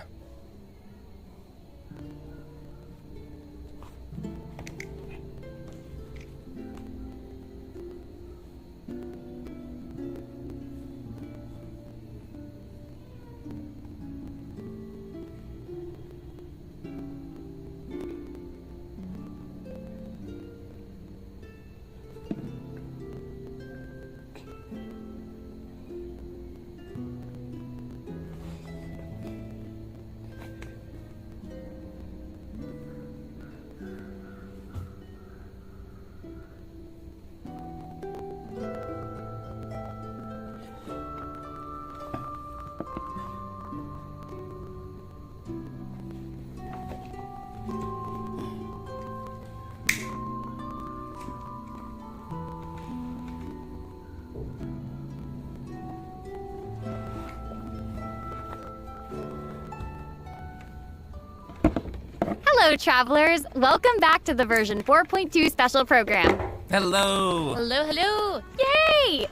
Hello, travelers. Welcome back to the version 4.2 special program. Hello. Hello. Yay!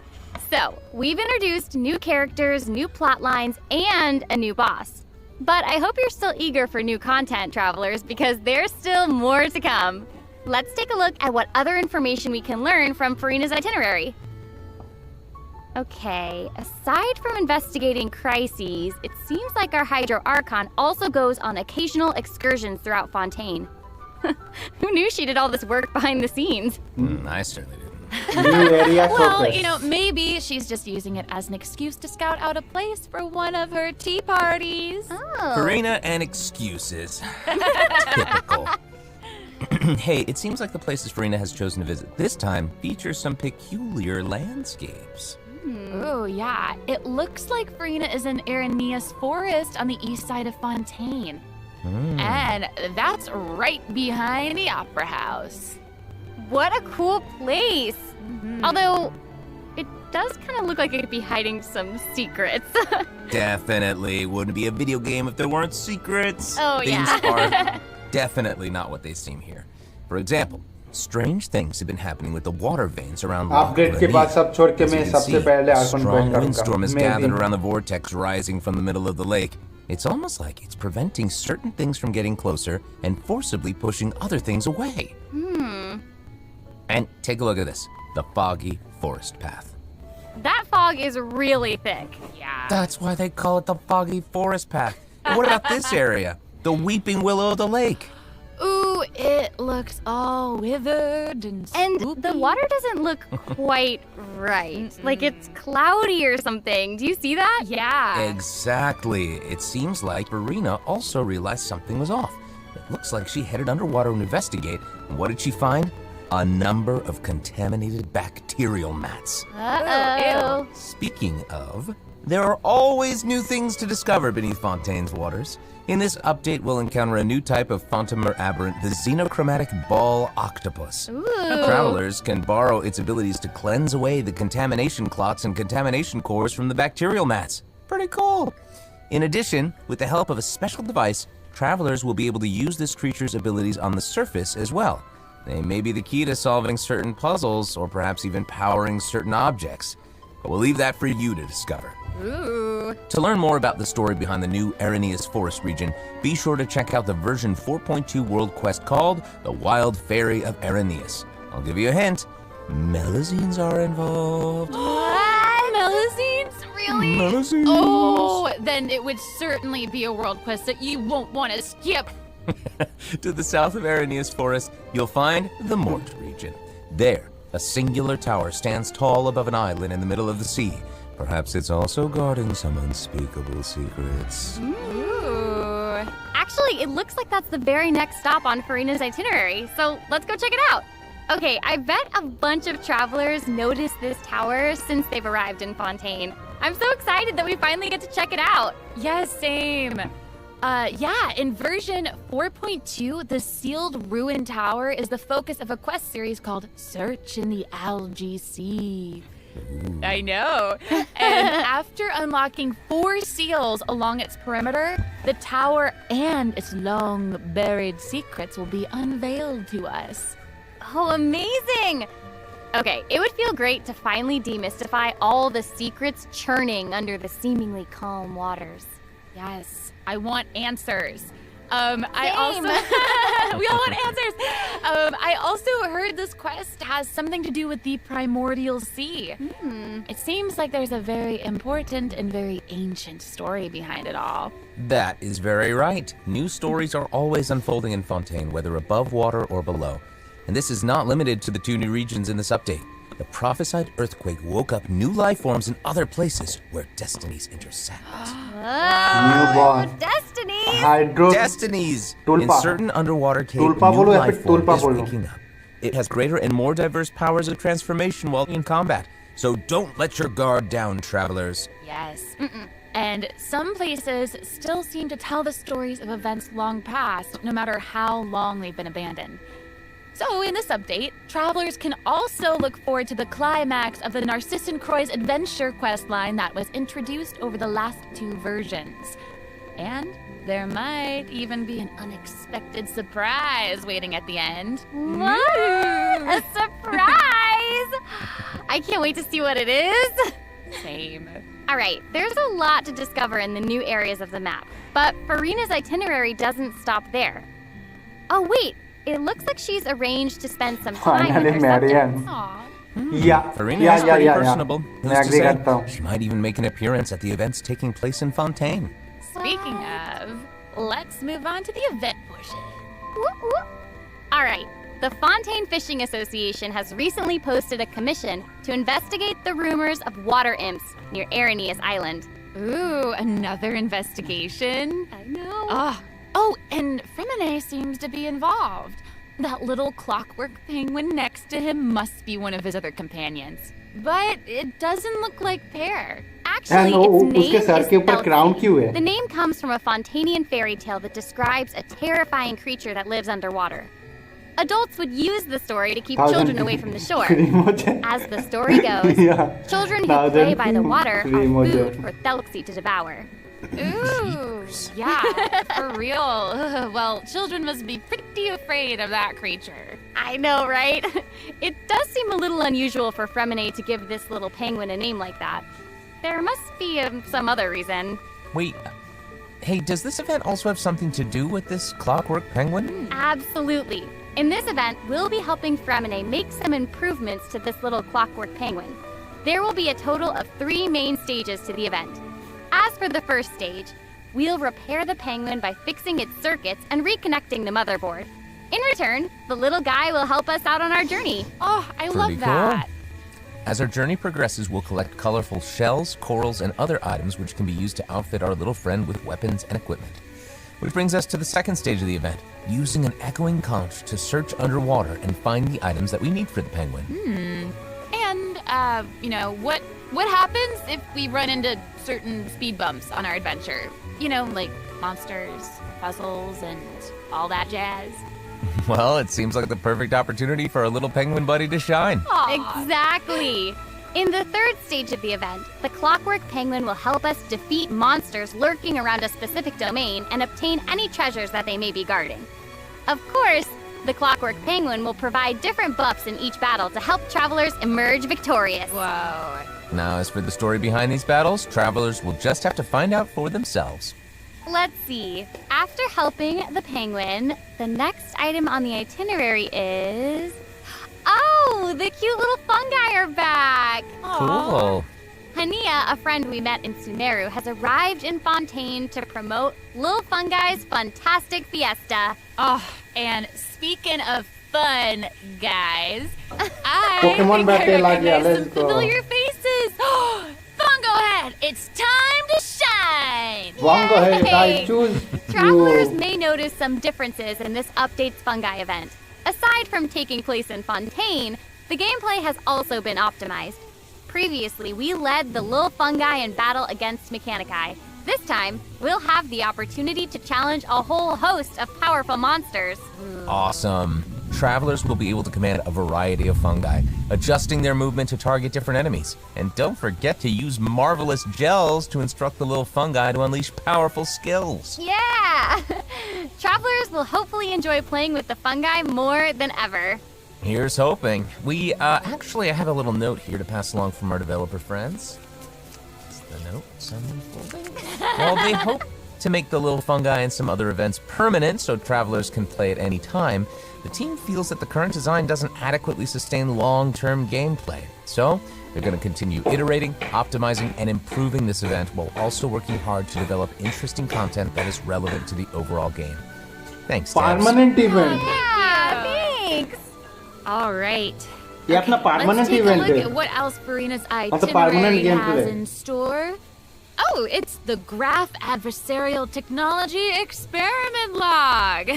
So, we've introduced new characters, new plot lines, and a new boss. But I hope you're still eager for new content, travelers, because there's still more to come. Let's take a look at what other information we can learn from Furina's itinerary. Okay, aside from investigating crises, it seems like our Hydro Archon also goes on occasional excursions throughout Fontaine. Who knew she did all this work behind the scenes? I certainly didn't. Well, maybe she's just using it as an excuse to scout out a place for one of her tea parties. Oh. Furina and excuses. Typical. Hey, it seems like the places Furina has chosen to visit this time feature some peculiar landscapes. Oh, yeah. It looks like Furina is in Arenea's forest on the east side of Fontaine. And that's right behind the Opera House. what a cool place. Although, it does kind of look like it could be hiding some secrets. Definitely wouldn't be a video game if there weren't secrets. Oh, Things yeah. are definitely not what they seem here. For example, strange things have been happening with the water veins around Update के बाद सब छोड़ के मैं सबसे पहले Arkan strong windstorm has gathered around the vortex rising from the middle of the lake. It's almost like it's preventing certain things from getting closer and forcibly pushing other things away. And take a look at this, the foggy forest path. That fog is really thick. Yeah. That's why they call it the foggy forest path. And what about this area? The weeping willow of the lake. Ooh, it looks all withered and spoopy. The water doesn't look quite right. Like it's cloudy or something. Do you see that? Yeah. Exactly. It seems like Verena also realized something was off. It looks like she headed underwater to investigate. And what did she find? A number of contaminated bacterial mats. Uh-oh. Speaking of, there are always new things to discover beneath Fontaine's waters. In this update, we'll encounter a new type of Fontamer aberrant, the xenochromatic ball octopus. Ooh. Travelers can borrow its abilities to cleanse away the contamination clots and contamination cores from the bacterial mats. Pretty cool. In addition, with the help of a special device, travelers will be able to use this creature's abilities on the surface as well. They may be the key to solving certain puzzles, or perhaps even powering certain objects. But we'll leave that for you to discover. Ooh. To learn more about the story behind the new Aeneas Forest region, be sure to check out the version 4.2 world quest called The Wild Fairy of Aeneas. I'll give you a hint. Melazines are involved. What? Melazines? Really? Melazines. Oh, then it would certainly be a world quest that you won't want to skip. To the south of Aeneas Forest, you'll find the Mort region. There, a singular tower stands tall above an island in the middle of the sea. Perhaps it's also guarding some unspeakable secrets. Ooh. Actually, it looks like that's the very next stop on Farina's itinerary, so let's go check it out. Okay, I bet a bunch of travelers noticed this tower since they've arrived in Fontaine. I'm so excited that we finally get to check it out. Yes, same. Yeah, in version 4.2, the sealed ruin tower is the focus of a quest series called Search in the Algae Sea. I know. And after unlocking 4 seals along its perimeter, the tower and its long buried secrets will be unveiled to us. Oh, amazing! Okay, it would feel great to finally demystify all the secrets churning under the seemingly calm waters. Yes, I want answers. I also we all want answers. I also heard this quest has something to do with the primordial sea. It seems like there's a very important and very ancient story behind it all. That is very right. New stories are always unfolding in Fontaine, whether above water or below. And this is not limited to the 2 new regions in this update. The prophesied earthquake woke up new life forms in other places where destinies intersect. Destinies! In certain underwater caves, new life form is picking up. It has greater and more diverse powers of transformation while in combat. So don't let your guard down, travelers. Yes. And some places still seem to tell the stories of events long past, no matter how long they've been abandoned. So in this update, travelers can also look forward to the climax of the Narcissan Croix's adventure questline that was introduced over the last 2 versions. And there might even be an unexpected surprise waiting at the end. What? A surprise! I can't wait to see what it is. Same. All right, there's a lot to discover in the new areas of the map, but Farina's itinerary doesn't stop there. Oh wait, it looks like she's arranged to spend some time with her subjects. Farina is pretty personable. Who's to say? She might even make an appearance at the events taking place in Fontaine. Speaking of, let's move on to the event portion. All right, the Fontaine Fishing Association has recently posted a commission to investigate the rumors of water imps near Aeneas Island. Ooh, another investigation? I know. Oh, and Fremine seems to be involved. That little clockwork penguin next to him must be one of his other companions. But it doesn't look like Pear. Actually, its name is Welkin. The name comes from a Fontanian fairy tale that describes a terrifying creature that lives underwater. Adults would use the story to keep children away from the shore. As the story goes, children who play by the water are food for Thelxie to devour. Ooh, yeah, for real. Well, children must be pretty afraid of that creature. I know, right? It does seem a little unusual for Fremine to give this little penguin a name like that. There must be some other reason. Wait, hey, does this event also have something to do with this clockwork penguin? Absolutely. In this event, we'll be helping Fremine make some improvements to this little clockwork penguin. There will be a total of 3 main stages to the event. As for the first stage, we'll repair the penguin by fixing its circuits and reconnecting the motherboard. In return, the little guy will help us out on our journey. Oh, I Pretty love that. Cool. As our journey progresses, we'll collect colorful shells, corals, and other items which can be used to outfit our little friend with weapons and equipment. Which brings us to the second stage of the event, using an echoing conch to search underwater and find the items that we need for the penguin. And, you know, what happens if we run into certain speed bumps on our adventure? You know, like monsters, puzzles, and all that jazz. Well, it seems like the perfect opportunity for our little penguin buddy to shine. Aww. Exactly. In the third stage of the event, the clockwork penguin will help us defeat monsters lurking around a specific domain and obtain any treasures that they may be guarding. Of course, the clockwork penguin will provide different buffs in each battle to help travelers emerge victorious. Whoa. Now, as for the story behind these battles, travelers will just have to find out for themselves. Let's see. After helping the penguin, the next item on the itinerary is... Oh, the cute little fungi are back! Cool. Hania, a friend we met in Sumeru, has arrived in Fontaine to promote Lil Fungi's Fantastic Fiesta. Oh, and speaking of fun, guys, I Pokemon think I battle, recognize let's some go. familiar faces. Fungo Head, it's time to shine! Fungo Head, I choose Travelers you. may notice some differences in this update's fungi event. Aside from taking place in Fontaine, the gameplay has also been optimized. Previously, we led the Lil Fungi in battle against Mechanici. This time, we'll have the opportunity to challenge a whole host of powerful monsters. Awesome. Travelers will be able to command a variety of fungi, adjusting their movement to target different enemies. And don't forget to use marvelous gels to instruct the little fungi to unleash powerful skills. Yeah! Travelers will hopefully enjoy playing with the fungi more than ever. Here's hoping. Actually, I have a little note here to pass along from our developer friends. Is the note unfolding? Well, they hope to make the little fungi and some other events permanent so travelers can play at any time. The team feels that the current design doesn't adequately sustain long-term gameplay. So, they're going to continue iterating, optimizing, and improving this event while also working hard to develop interesting content that is relevant to the overall game. Thanks, devs. Permanent event. Yeah, thanks! All right. ये अपना permanent Let's take event a look है. at what else Farina's permanent itinerary gameplay. has in store. Oh, it's the Graph Adversarial Technology Experiment Log.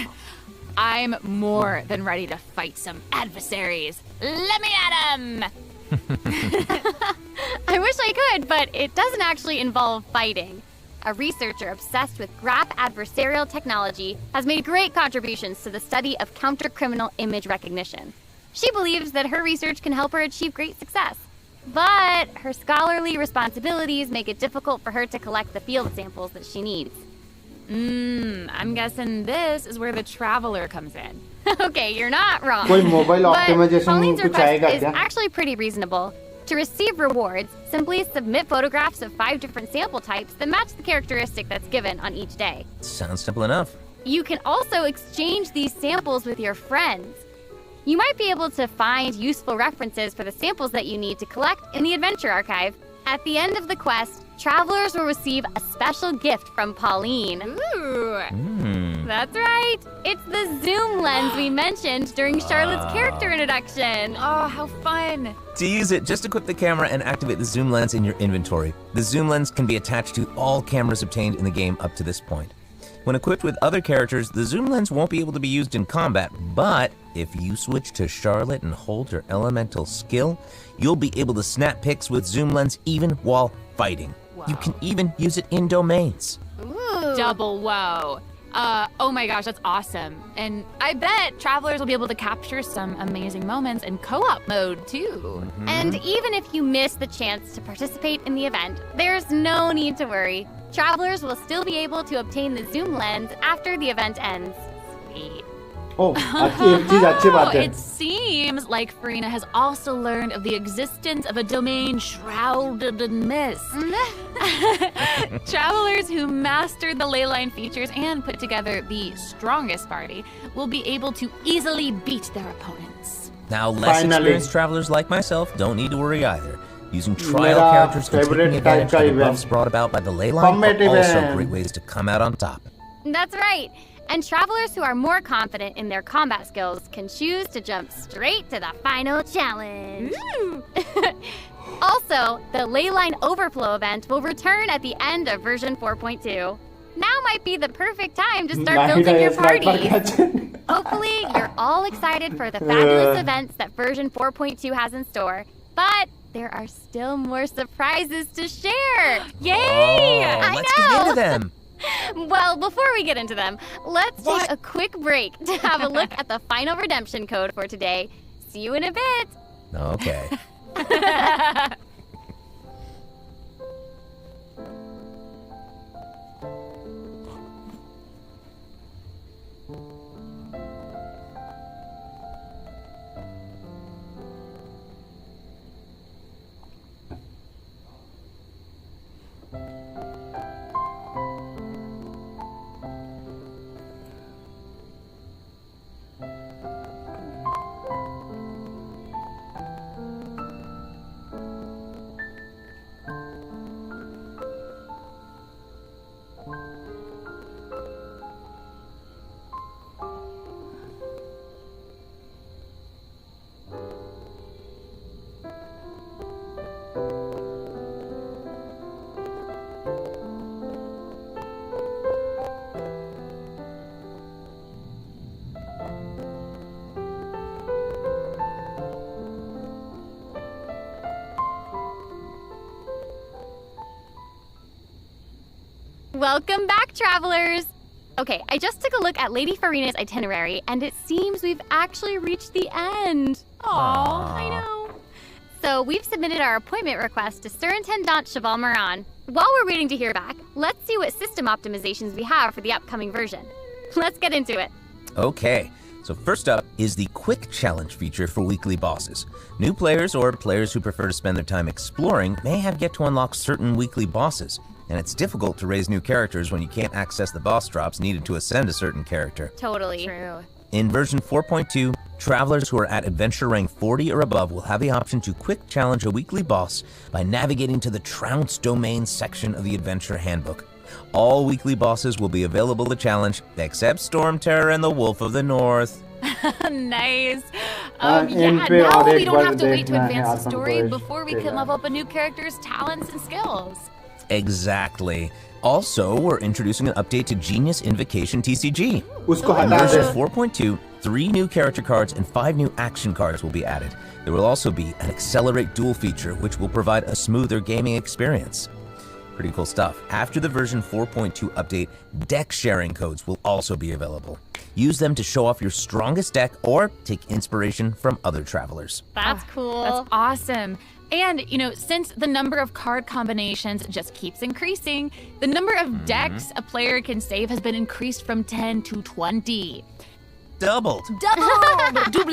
I'm more than ready to fight some adversaries. Let me at 'em! I wish I could, but it doesn't actually involve fighting. A researcher obsessed with graph adversarial technology has made great contributions to the study of counter-criminal image recognition. She believes that her research can help her achieve great success. But her scholarly responsibilities make it difficult for her to collect the field samples that she needs. I'm guessing this is where the Traveler comes in. Okay, you're not wrong. कोई mobile But optimization Pauline's कुछ request आएगा is क्या? actually pretty reasonable. To receive rewards, simply submit photographs of 5 different sample types that match the characteristic that's given on each day. Sounds simple enough. You can also exchange these samples with your friends. You might be able to find useful references for the samples that you need to collect in the Adventure Archive. At the end of the quest, travelers will receive a special gift from Pauline. Ooh. That's right. It's the zoom lens we mentioned during Charlotte's character introduction. Oh, how fun. To use it, just equip the camera and activate the zoom lens in your inventory. The zoom lens can be attached to all cameras obtained in the game up to this point. When equipped with other characters, the zoom lens won't be able to be used in combat, but if you switch to Charlotte and hold her elemental skill, you'll be able to snap pics with zoom lens even while fighting. Wow. You can even use it in domains. Ooh. Double whoa. Oh my gosh, that's awesome. And I bet travelers will be able to capture some amazing moments in co-op mode too. And even if you miss the chance to participate in the event, there's no need to worry. Travelers will still be able to obtain the zoom lens after the event ends. Sweet. Oh, एक चीज अच्छी बात है. It seems like Farina has also learned of the existence of a domain shrouded in mist. Travelers who mastered the leyline features and put together the strongest party will be able to easily beat their opponents. Now, less experienced travelers like myself don't need to worry either. Using trial characters and taking advantage of the buffs brought about by the leyline are also great ways to come out on top. That's right. And travelers who are more confident in their combat skills can choose to jump straight to the final challenge. Also, the Leyline Overflow event will return at the end of version 4.2. Now might be the perfect time to start building your party. Hopefully, you're all excited for the fabulous events that version 4.2 has in store. But there are still more surprises to share. Yay! Let's get into them. Well, before we get into them, let's take a quick break to have a look at the final redemption code for today. See you in a bit. Okay. Welcome back, travelers! Okay, I just took a look at Lady Farina's itinerary, and it seems we've actually reached the end. Aww, I know. So we've submitted our appointment request to Surintendant Cheval Moran. While we're waiting to hear back, let's see what system optimizations we have for the upcoming version. Let's get into it. Okay, so first up is the Quick Challenge feature for weekly bosses. New players or players who prefer to spend their time exploring may have yet to unlock certain weekly bosses. And it's difficult to raise new characters when you can't access the boss drops needed to ascend a certain character. Totally. True. In version 4.2, travelers who are at adventure rank 40 or above will have the option to quick challenge a weekly boss by navigating to the Trounce Domain section of the Adventure Handbook. All weekly bosses will be available to challenge, except Storm Terror and the Wolf of the North. Nice. Now we don't have to wait to advance the story before we can level up a new character's talents and skills. Exactly. Also, we're introducing an update to Genius Invocation TCG. In version 4.2, 3 new character cards and 5 new action cards will be added. There will also be an Accelerate Duel feature, which will provide a smoother gaming experience. Pretty cool stuff. After the version 4.2 update, deck sharing codes will also be available. Use them to show off your strongest deck or take inspiration from other travelers. That's cool. That's awesome. And, since the number of card combinations just keeps increasing, the number of decks a player can save has been increased from 10 to 20. Doubled! Double!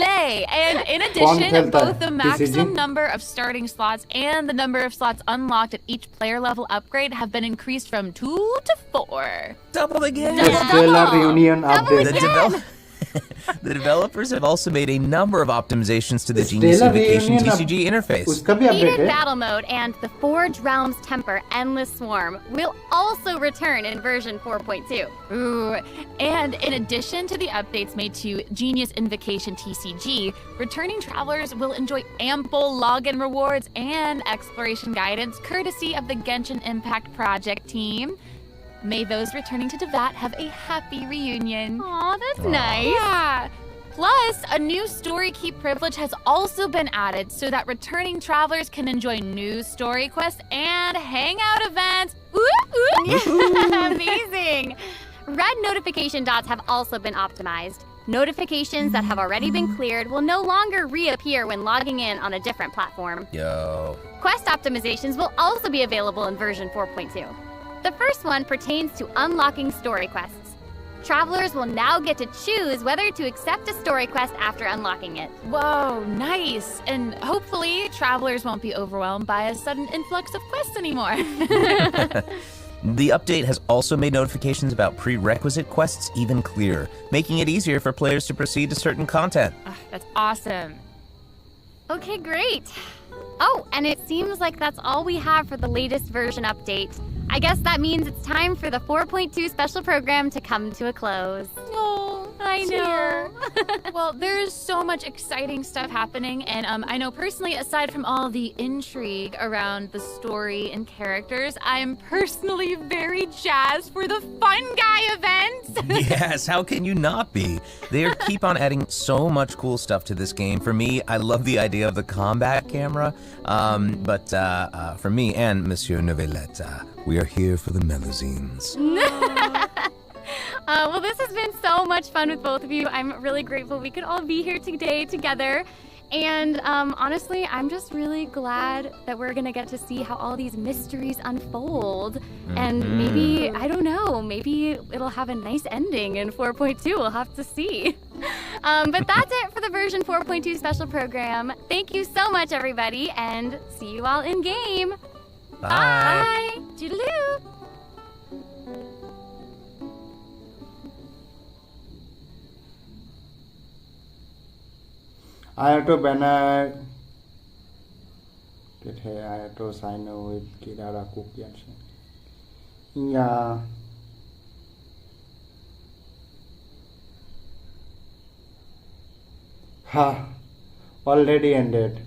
And in addition, both the maximum number of starting slots and the number of slots unlocked at each player level upgrade have been increased from 2 to 4. Double again! Reunion update. The developers have also made a number of optimizations to the Genius Invocation TCG interface. Heated Battle Mode and the Forge Realms Temper Endless Swarm will also return in version 4.2. Ooh, and in addition to the updates made to Genius Invocation TCG, returning travelers will enjoy ample login rewards and exploration guidance courtesy of the Genshin Impact Project team. May those returning to Devat have a happy reunion. Aw, that's nice. Yeah. Plus, a new story keep privilege has also been added so that returning travelers can enjoy new story quests and hangout events. Amazing. red notification dots have also been optimized. Notifications that have already been cleared will no longer reappear when logging in on a different platform. Yo. Quest optimizations will also be available in version 4.2. The first one pertains to unlocking story quests. Travelers will now get to choose whether to accept a story quest after unlocking it. Whoa, nice! And hopefully, travelers won't be overwhelmed by a sudden influx of quests anymore. The update has also made notifications about prerequisite quests even clearer, making it easier for players to proceed to certain content. That's awesome. Okay, great. Oh, and it seems like that's all we have for the latest version update. I guess that means it's time for the 4.2 special program to come to a close. Oh, I know. Well, there's so much exciting stuff happening, and I know personally, aside from all the intrigue around the story and characters, I'm personally very jazzed for the Fun Guy event. Yes, how can you not be? They keep on adding so much cool stuff to this game. For me, I love the idea of the combat camera, but for me and Monsieur Novelette, we are here for the Melusines. Well, this has been so much fun with both of you. I'm really grateful we could all be here today together. And honestly, I'm just really glad that we're going to get to see how all these mysteries unfold. And maybe, I don't know, maybe it'll have a nice ending in 4.2. We'll have to see. But that's it for the version 4.2 special program. Thank you so much, everybody, and see you all in game. Bye. Bye. Toodaloo. I have to banner. I have to sign with Kirara Cook Genshin. Yeah. Ha. Already ended.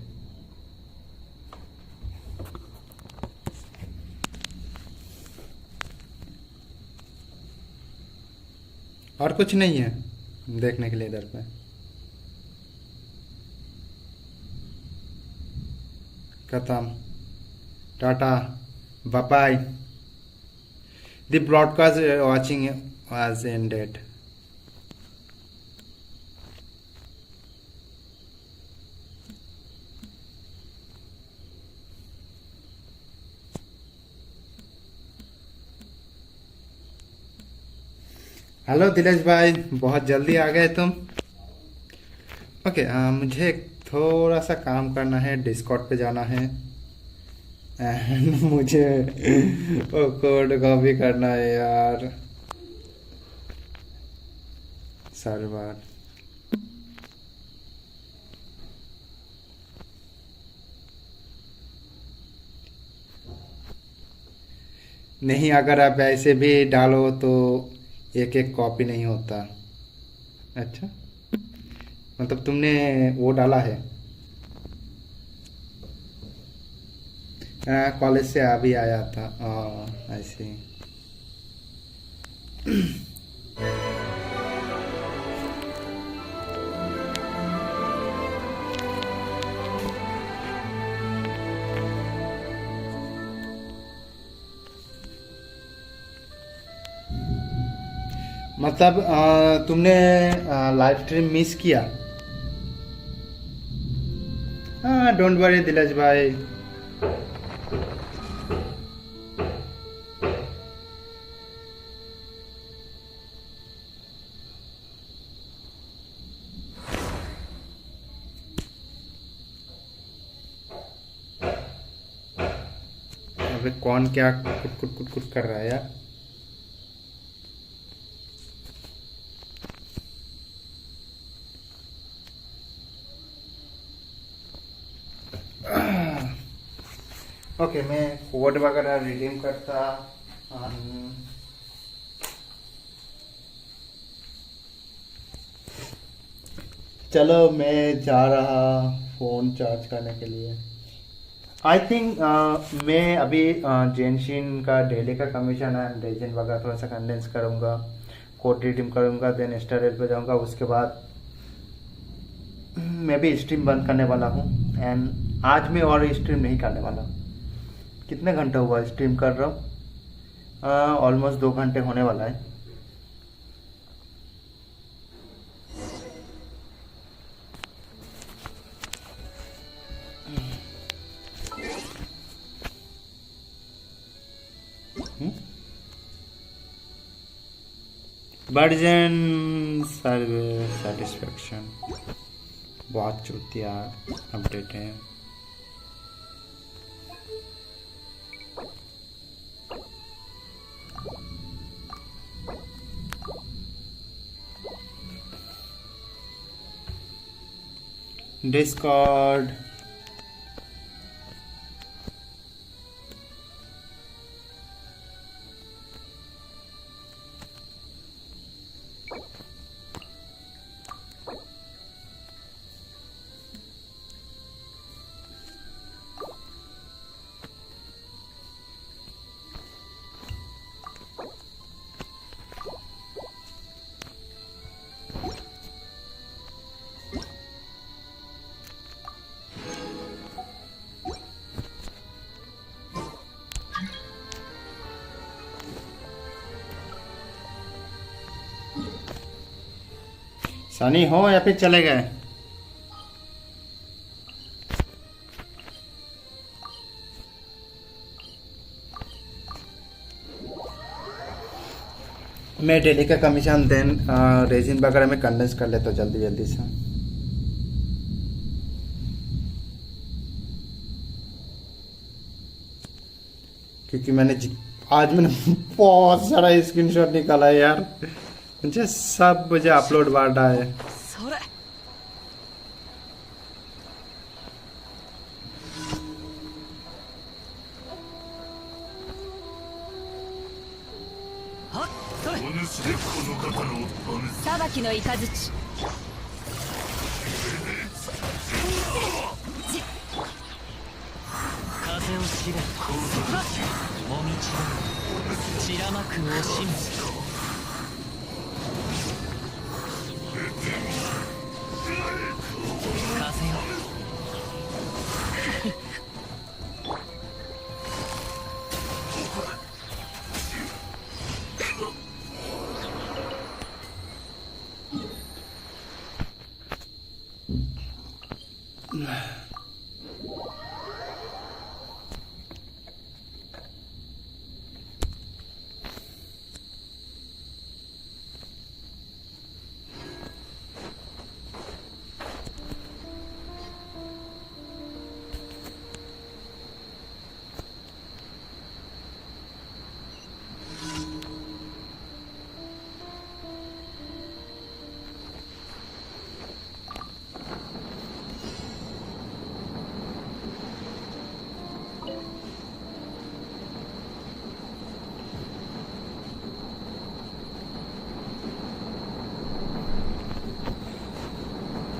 और कुछ नहीं है देखने के लिए इधर पे खत्म tata bye bye the broadcast watching has ended hello Dilesh भाई बहुत जल्दी आ गए तुम ओके मुझे थोड़ा सा काम करना है डिस्कॉर्ड पे जाना है एंड मुझे कोड कॉपी करना है यार सर्वर नहीं अगर आप ऐसे भी डालो तो एक एक कॉपी नहीं होता अच्छा मतलब तुमने वो डाला है कॉलेज से अभी आया था ऐसे मतलब तुमने लाइव स्ट्रीम मिस किया डोंट वरी दिलेश भाई अबे कौन क्या कुट कुट कुट कुट कर रहा है यार ओके मैं कोड वगैरह रिडीम करता चलो मैं जा रहा फ़ोन चार्ज करने के लिए आई थिंक मैं अभी जेनशिन का डेली का कमीशन एंड रीजन वगैरह थोड़ा सा कंडेंस करूँगा कोड रिडीम करूँगा देन स्टारेल पे जाऊँगा उसके बाद मैं भी स्ट्रीम बंद करने वाला हूँ एंड आज मैं और स्ट्रीम नहीं करने वाला कितने घंटे हुआ स्ट्रीम कर रहा हूँ ऑलमोस्ट 2 घंटे होने वाला है वर्जन सेटिस्फेक्शन बहुत चुतिया अपडेट है। डिस्कॉर्ड सनी हो या फिर चले गए? मैं डेली का कमीशन देन रेजिन वगैरह में कंडेंस कर लेता हूँ जल्दी जल्दी से। क्योंकि आज मैंने बहुत सारा स्क्रीनशॉट निकाला है यार, मुझे सब मुझे अपलोड बांटा है।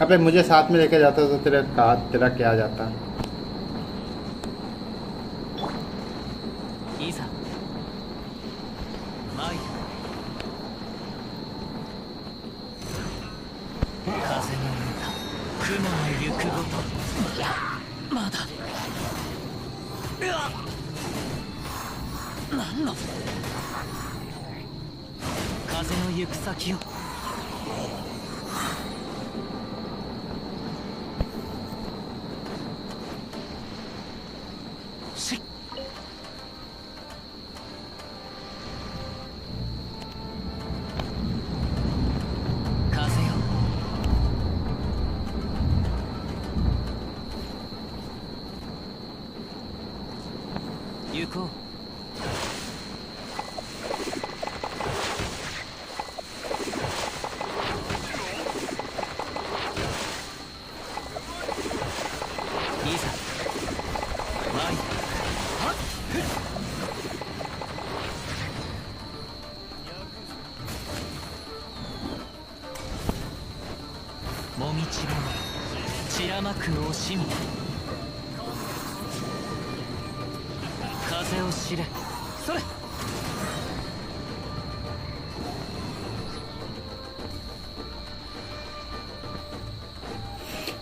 अबे मुझे साथ में लेके जाता तो तेरा क्या जाता?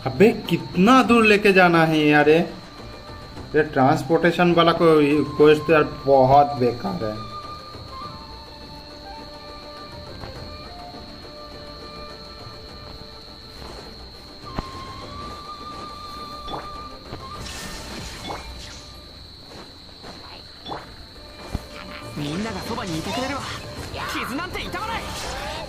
अबे कितना दूर लेके जाना है यार? ये ट्रांसपोर्टेशन वाला क्वेस्ट तो यार बहुत बेकार है।みんながそばにいてくれれば傷なんて痛まない。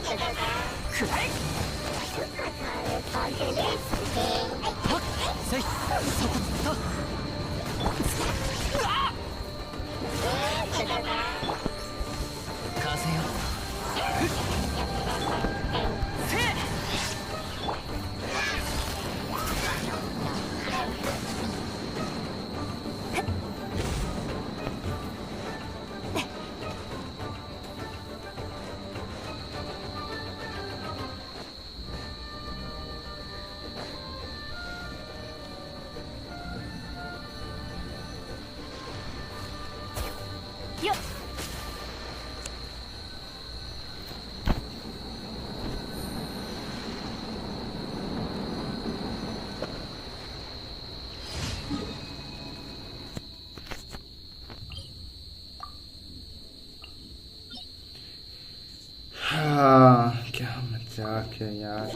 क्या मजाक है यार।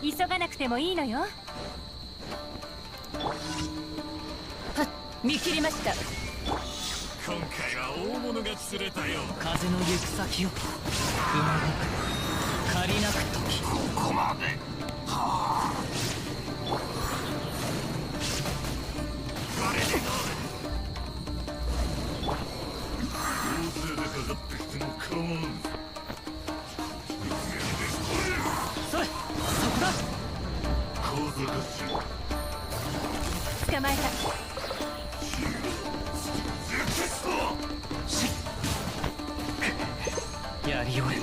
急がなくてもいいのよ。見切りました。今回は大物が釣れたよ。風の行く先をくまなく借りなく時ここまで。はあ。誰でな。大勢でかかってきても構わん。それ、そこだ。小賢しい。捕まえた。やり終え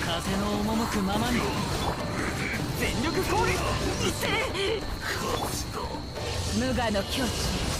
風の赴くままに全力攻撃。無我の境地。